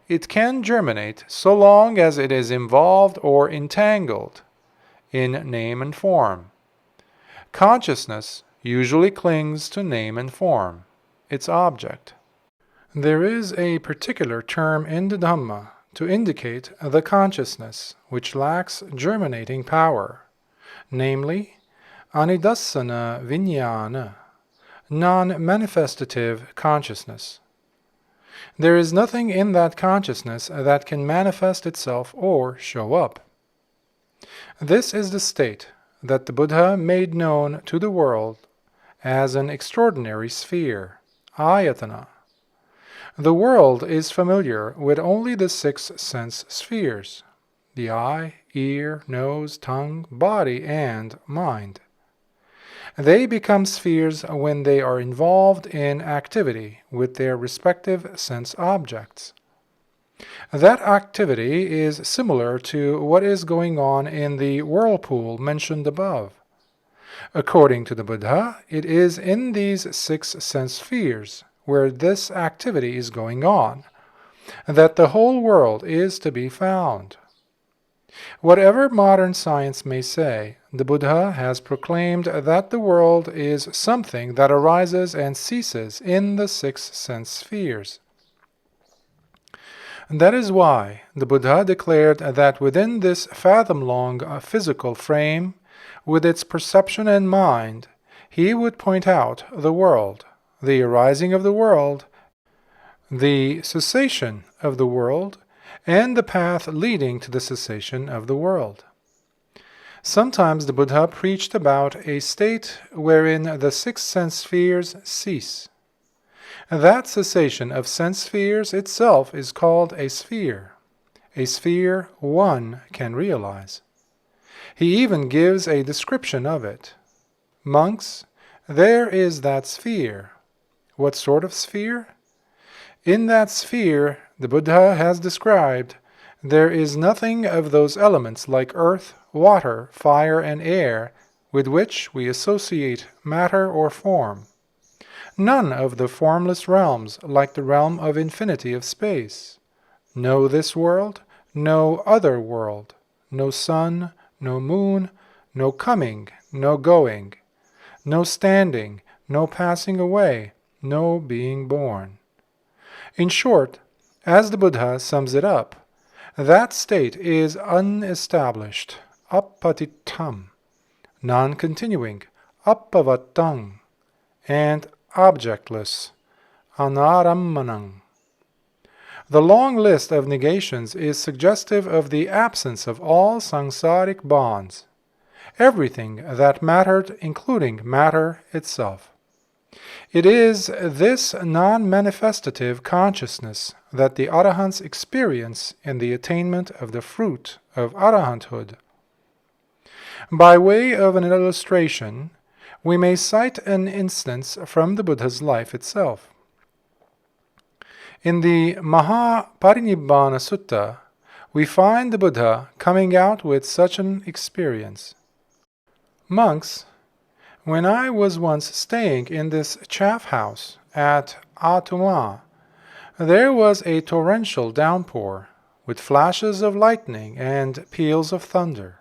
It can germinate so long as it is involved or entangled in name and form. Consciousness usually clings to name and form, its object. There is a particular term in the Dhamma to indicate the consciousness which lacks germinating power, namely, anidassana vijnana, non-manifestative consciousness. There is nothing in that consciousness that can manifest itself or show up. This is the state that the Buddha made known to the world as an extraordinary sphere, ayatana. The world is familiar with only the 6 sense spheres, the eye, ear, nose, tongue, body, and mind. They become spheres when they are involved in activity with their respective sense objects. That activity is similar to what is going on in the whirlpool mentioned above. According to the Buddha, it is in these 6 sense spheres where this activity is going on that the whole world is to be found. Whatever modern science may say, the Buddha has proclaimed that the world is something that arises and ceases in the 6 sense spheres. That is why the Buddha declared that within this fathom-long physical frame, with its perception and mind, he would point out the world, the arising of the world, the cessation of the world, and the path leading to the cessation of the world. Sometimes the Buddha preached about a state wherein the 6 sense spheres cease. That cessation of sense spheres itself is called a sphere one can realize. He even gives a description of it. Monks, there is that sphere. What sort of sphere? In that sphere, the Buddha has described, there is nothing of those elements like earth, water, fire, and air with which we associate matter or form. None of the formless realms like the realm of infinity of space. No this world, no other world, no sun, no moon, no coming, no going, no standing, no passing away, no being born. In short, as the Buddha sums it up, that state is unestablished, appatitam, non-continuing, appavatam, and objectless, anarammanam. The long list of negations is suggestive of the absence of all samsaric bonds, everything that mattered, including matter itself. It is this non-manifestative consciousness that the arahants experience in the attainment of the fruit of arahanthood. By way of an illustration, we may cite an instance from the Buddha's life itself. In the Nibbāna Sutta, we find the Buddha coming out with such an experience. Monks, when I was once staying in this chaff house at Atuma, there was a torrential downpour, with flashes of lightning and peals of thunder.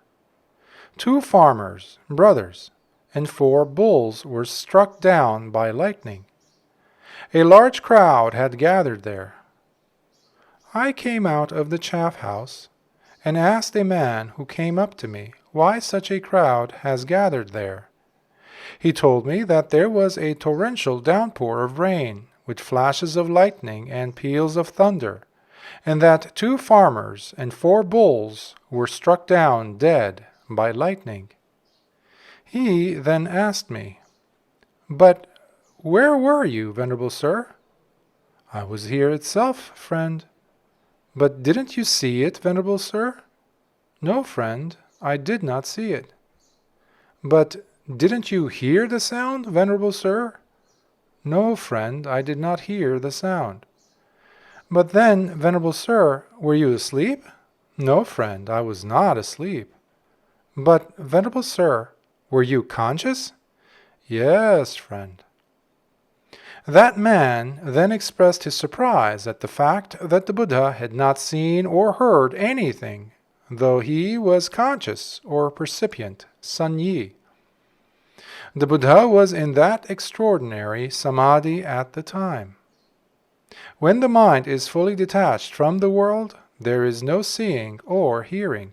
2 farmers, brothers, and 4 bulls were struck down by lightning. A large crowd had gathered there. I came out of the chaff house and asked a man who came up to me why such a crowd has gathered there. He told me that there was a torrential downpour of rain, with flashes of lightning and peals of thunder, and that 2 farmers and 4 bulls were struck down dead by lightning. He then asked me, "But where were you, Venerable Sir?" "I was here itself, friend." "But didn't you see it, Venerable Sir?" "No, friend, I did not see it." "But didn't you hear the sound, Venerable Sir?" "No, friend, I did not hear the sound." "But then, Venerable Sir, were you asleep?" "No, friend, I was not asleep." "But, Venerable Sir, were you conscious?" "Yes, friend." That man then expressed his surprise at the fact that the Buddha had not seen or heard anything, though he was conscious or percipient, sanyi. The Buddha was in that extraordinary samadhi at the time. When the mind is fully detached from the world, there is no seeing or hearing.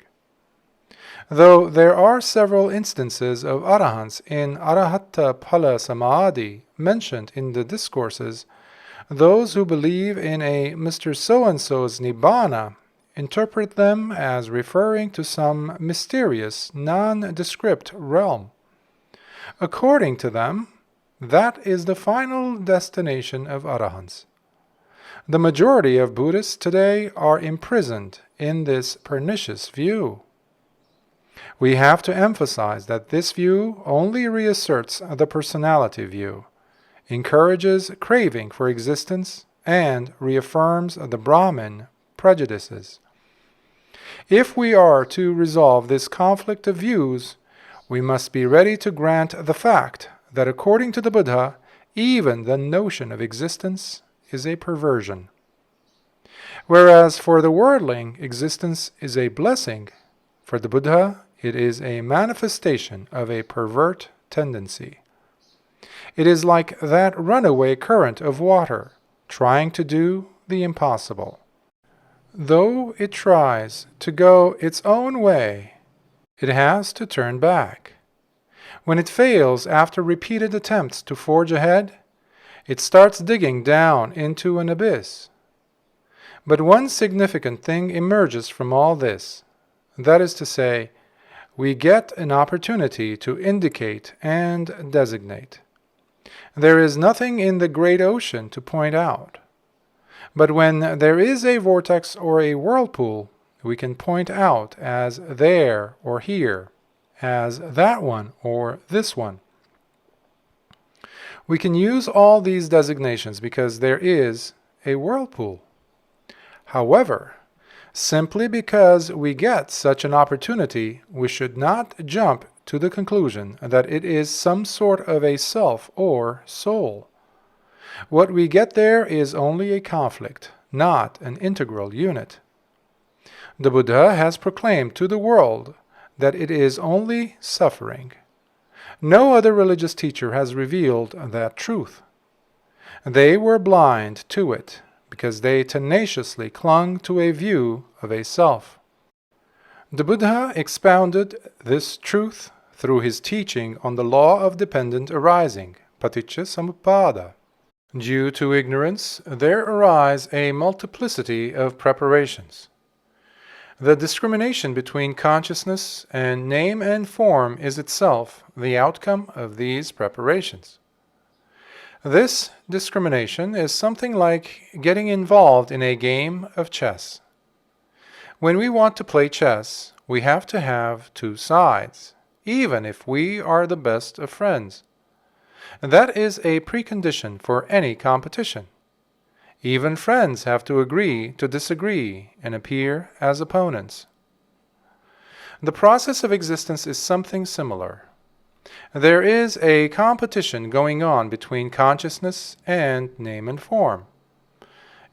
Though there are several instances of arahants in arahata phala samadhi mentioned in the discourses, those who believe in a Mr. So-and-so's Nibbāna interpret them as referring to some mysterious, nondescript realm. According to them, that is the final destination of arahants. The majority of Buddhists today are imprisoned in this pernicious view. We have to emphasize that this view only reasserts the personality view, encourages craving for existence, and reaffirms the Brahmin prejudices. If we are to resolve this conflict of views, we must be ready to grant the fact that according to the Buddha, even the notion of existence is a perversion. Whereas for the worldling, existence is a blessing, for the Buddha it is a manifestation of a pervert tendency. It is like that runaway current of water, trying to do the impossible. Though it tries to go its own way, it has to turn back. When it fails after repeated attempts to forge ahead, it starts digging down into an abyss. But one significant thing emerges from all this. That is to say, we get an opportunity to indicate and designate. There is nothing in the great ocean to point out. But when there is a vortex or a whirlpool, we can point out as there or here, as that one or this one. We can use all these designations because there is a whirlpool. However, simply because we get such an opportunity, we should not jump to the conclusion that it is some sort of a self or soul. What we get there is only a conflict, not an integral unit. The Buddha has proclaimed to the world that it is only suffering. No other religious teacher has revealed that truth. They were blind to it because they tenaciously clung to a view of a self. The Buddha expounded this truth through his teaching on the law of dependent arising, paticca samuppada. Due to ignorance, there arise a multiplicity of preparations. The discrimination between consciousness and name and form is itself the outcome of these preparations. This discrimination is something like getting involved in a game of chess. When we want to play chess, we have to have 2 sides, even if we are the best of friends. That is a precondition for any competition. Even friends have to agree to disagree and appear as opponents. The process of existence is something similar. There is a competition going on between consciousness and name and form.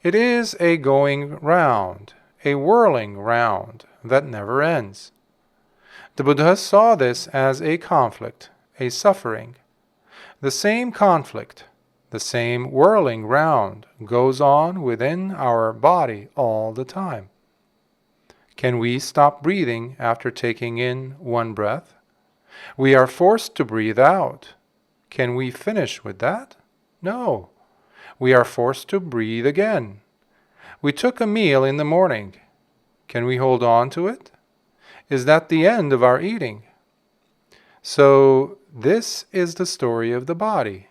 It is a going round, a whirling round that never ends. The Buddha saw this as a conflict, a suffering. The same conflict, the same whirling round goes on within our body all the time. Can we stop breathing after taking in one breath? We are forced to breathe out. Can we finish with that? No. We are forced to breathe again. We took a meal in the morning. Can we hold on to it? Is that the end of our eating? So this is the story of the body,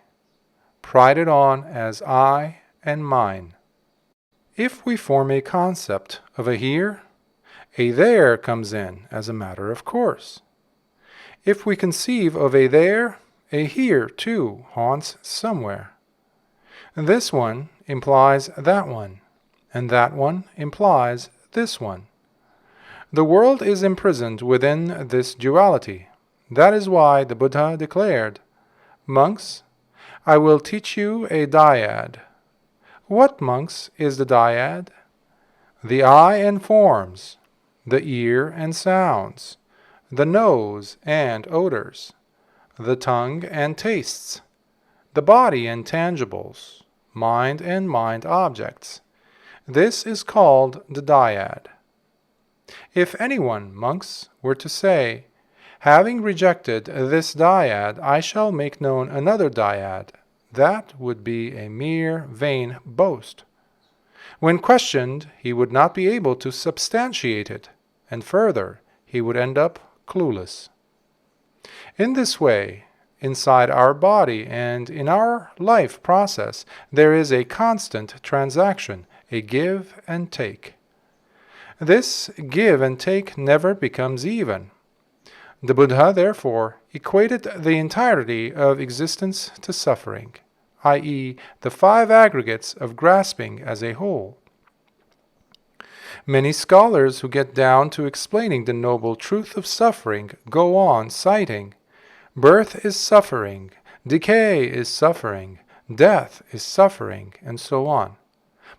prided on as I and mine. If we form a concept of a here, a there comes in as a matter of course. If we conceive of a there, a here too haunts somewhere. This one implies that one, and that one implies this one. The world is imprisoned within this duality. That is why the Buddha declared, "Monks, I will teach you a dyad." What, monks, is the dyad? The eye and forms, the ear and sounds, the nose and odors, the tongue and tastes, the body and tangibles, mind and mind objects. This is called the dyad. If anyone, monks, were to say, "Having rejected this dyad, I shall make known another dyad," that would be a mere vain boast. When questioned, he would not be able to substantiate it, and further, he would end up clueless. In this way, inside our body and in our life process, there is a constant transaction, a give and take. This give and take never becomes even. The Buddha, therefore, equated the entirety of existence to suffering, i.e., the 5 aggregates of grasping as a whole. Many scholars who get down to explaining the noble truth of suffering go on citing, birth is suffering, decay is suffering, death is suffering, and so on.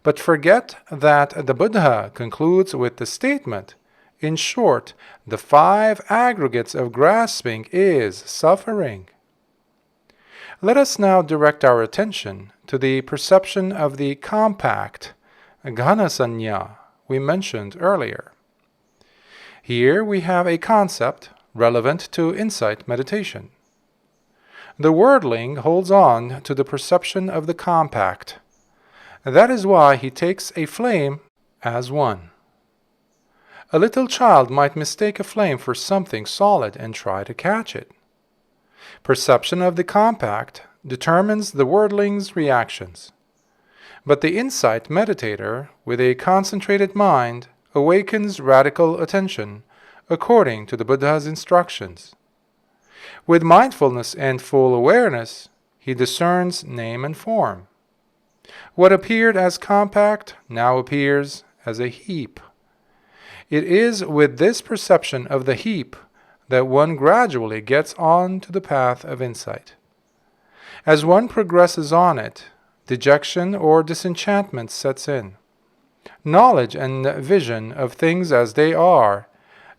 But forget that the Buddha concludes with the statement, in short, the 5 aggregates of grasping is suffering. Let us now direct our attention to the perception of the compact, Ghanasanya, we mentioned earlier. Here we have a concept relevant to insight meditation. The worldling holds on to the perception of the compact. That is why he takes a flame as one. A little child might mistake a flame for something solid and try to catch it. Perception of the compact determines the worldling's reactions. But the insight meditator, with a concentrated mind, awakens radical attention, according to the Buddha's instructions. With mindfulness and full awareness, he discerns name and form. What appeared as compact now appears as a heap. It is with this perception of the heap that one gradually gets on to the path of insight. As one progresses on it, dejection or disenchantment sets in. Knowledge and vision of things as they are,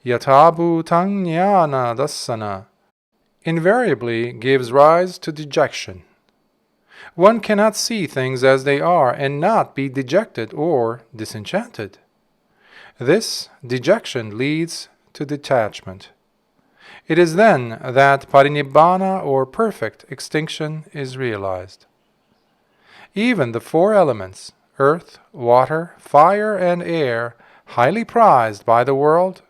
yatha bhutang jnana dassana, invariably gives rise to dejection. One cannot see things as they are and not be dejected or disenchanted. This dejection leads to detachment. It is then that Nibbāna or perfect extinction is realized. Even the 4 elements, earth, water, fire, and air, highly prized by the world,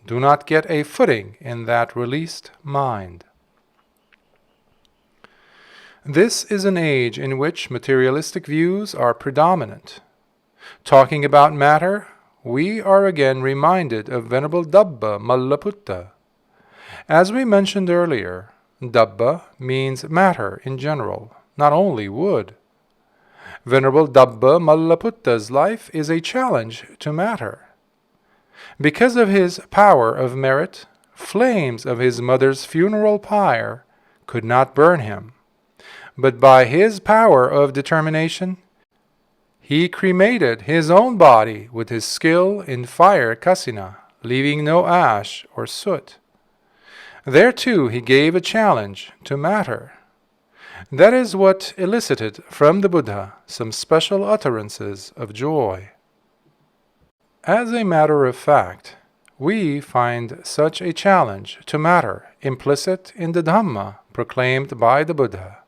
do not get a footing in that released mind. This is an age in which materialistic views are predominant. Talking about matter, we are again reminded of Venerable Dabba Mallaputta. As we mentioned earlier, Dabba means matter in general, not only wood. Venerable Dabba Mallaputta's life is a challenge to matter. Because of his power of merit, flames of his mother's funeral pyre could not burn him, but by his power of determination, he cremated his own body with his skill in fire kasina, leaving no ash or soot. There too he gave a challenge to matter. That is what elicited from the Buddha some special utterances of joy. As a matter of fact, we find such a challenge to matter implicit in the Dhamma proclaimed by the Buddha.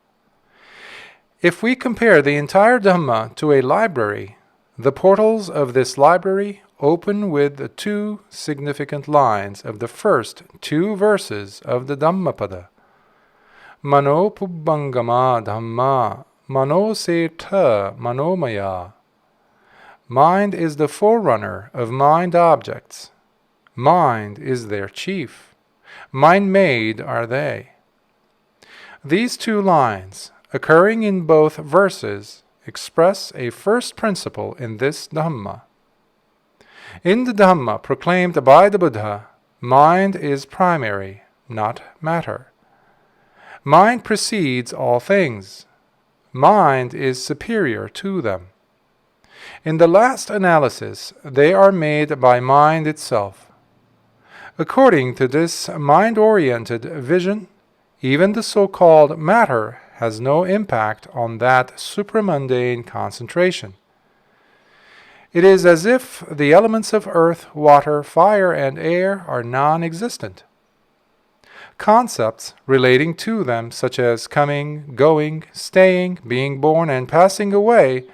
If we compare the entire Dhamma to a library, the portals of this library open with the two significant lines of the first two verses of the Dhammapada. Mano pubbangama dhamma, mano setha manomaya. Mind is the forerunner of mind objects. Mind is their chief. Mind-made are they. These two lines, occurring in both verses, express a first principle in this Dhamma. In the Dhamma proclaimed by the Buddha, mind is primary, not matter. Mind precedes all things. Mind is superior to them. In the last analysis, they are made by mind itself. According to this mind-oriented vision, even the so-called matter has no impact on that supramundane concentration. It is as if the elements of earth, water, fire, and air are non-existent. Concepts relating to them, such as coming, going, staying, being born, and passing away,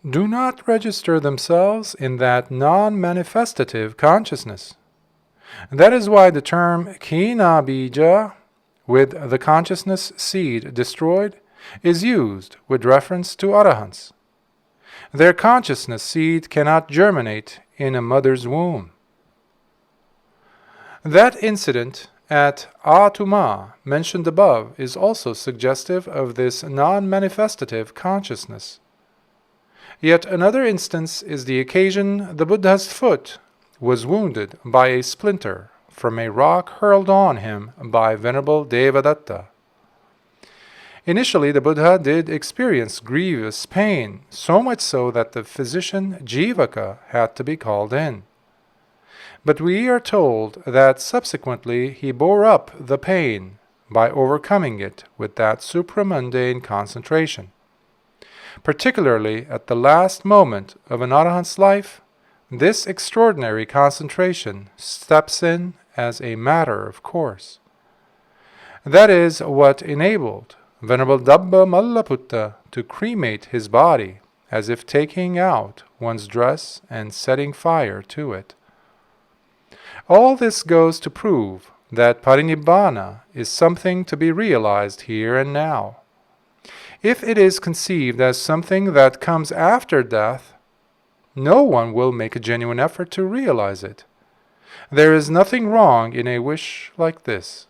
do not register themselves in that non-manifestative consciousness. That is why the term kina bija, with the consciousness seed destroyed, is used with reference to arahants. Their consciousness seed cannot germinate in a mother's womb. That incident at Atuma, mentioned above, is also suggestive of this non-manifestative consciousness. Yet another instance is the occasion the Buddha's foot was wounded by a splinter from a rock hurled on him by Venerable Devadatta. Initially, the Buddha did experience grievous pain, so much so that the physician Jivaka had to be called in. But we are told that subsequently he bore up the pain by overcoming it with that supramundane concentration. Particularly at the last moment of an arahant's life, this extraordinary concentration steps in as a matter of course. That is what enabled Venerable Dabba Mallaputta to cremate his body, as if taking out one's dress and setting fire to it. All this goes to prove that Parinibbāna is something to be realized here and now. If it is conceived as something that comes after death, no one will make a genuine effort to realize it. There is nothing wrong in a wish like this.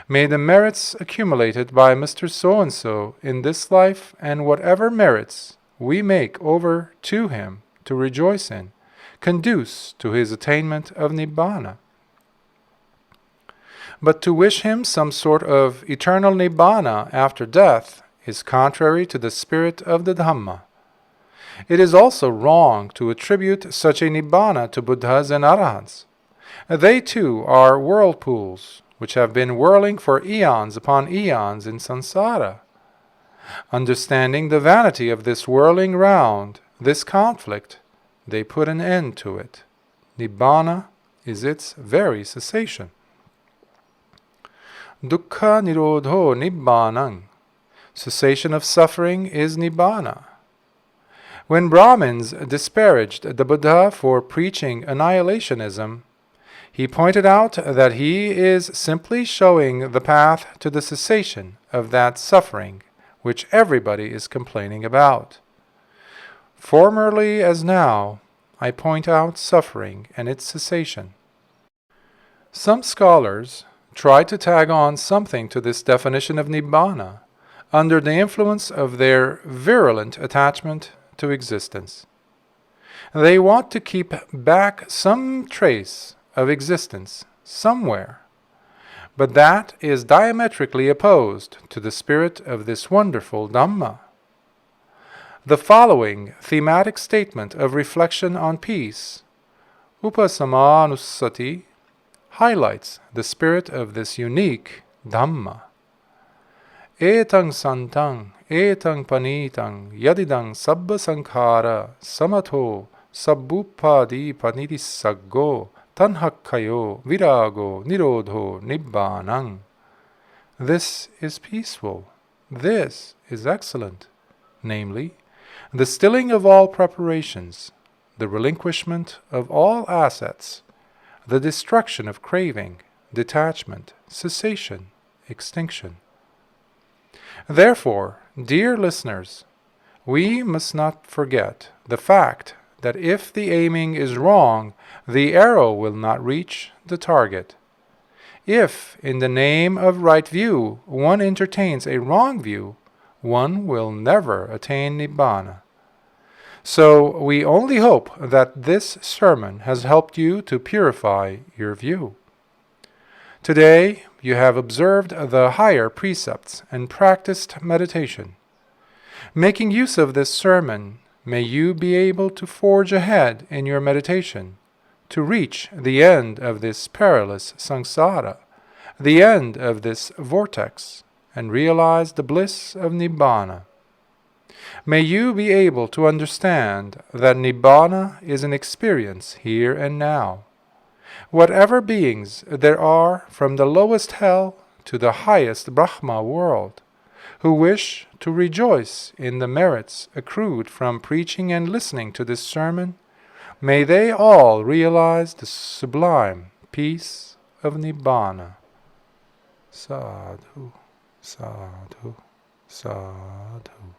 May the merits accumulated by Mr. So-and-so in this life and whatever merits we make over to him to rejoice in, conduce to his attainment of Nibbāna. But to wish him some sort of eternal Nibbāna after death is contrary to the spirit of the Dhamma. It is also wrong to attribute such a Nibbāna to Buddhas and Arahants. They too are whirlpools, which have been whirling for eons upon eons in samsara. Understanding the vanity of this whirling round, this conflict, they put an end to it. Nibbāna is its very cessation. Dukkha nirodho Nibbānaṃ. Cessation of suffering is Nibbāna. When Brahmins disparaged the Buddha for preaching annihilationism, he pointed out that he is simply showing the path to the cessation of that suffering which everybody is complaining about. Formerly as now, I point out suffering and its cessation. Some scholars try to tag on something to this definition of Nibbāna, under the influence of their virulent attachment to existence. They want to keep back some trace of existence somewhere, but that is diametrically opposed to the spirit of this wonderful Dhamma. The following thematic statement of reflection on peace, Upasamānussati, highlights the spirit of this unique Dhamma. Etang santang, etang panitang, yadidang sabba sankhara, samatho, sabbupadi panidissaggo, tanhakkayo, virago, nirodho, Nibbānaṃ. This is peaceful. This is excellent. Namely, the stilling of all preparations, the relinquishment of all assets, the destruction of craving, detachment, cessation, extinction. Therefore, dear listeners, we must not forget the fact that if the aiming is wrong, the arrow will not reach the target. If, in the name of right view, one entertains a wrong view, one will never attain Nibbāna. So we only hope that this sermon has helped you to purify your view. Today you have observed the higher precepts and practiced meditation. Making use of this sermon, may you be able to forge ahead in your meditation, to reach the end of this perilous samsara, the end of this vortex, and realize the bliss of Nibbāna. May you be able to understand that Nibbāna is an experience here and now. Whatever beings there are from the lowest hell to the highest Brahma world, who wish to rejoice in the merits accrued from preaching and listening to this sermon, may they all realize the sublime peace of Nibbāna. Sadhu, sadhu, sadhu.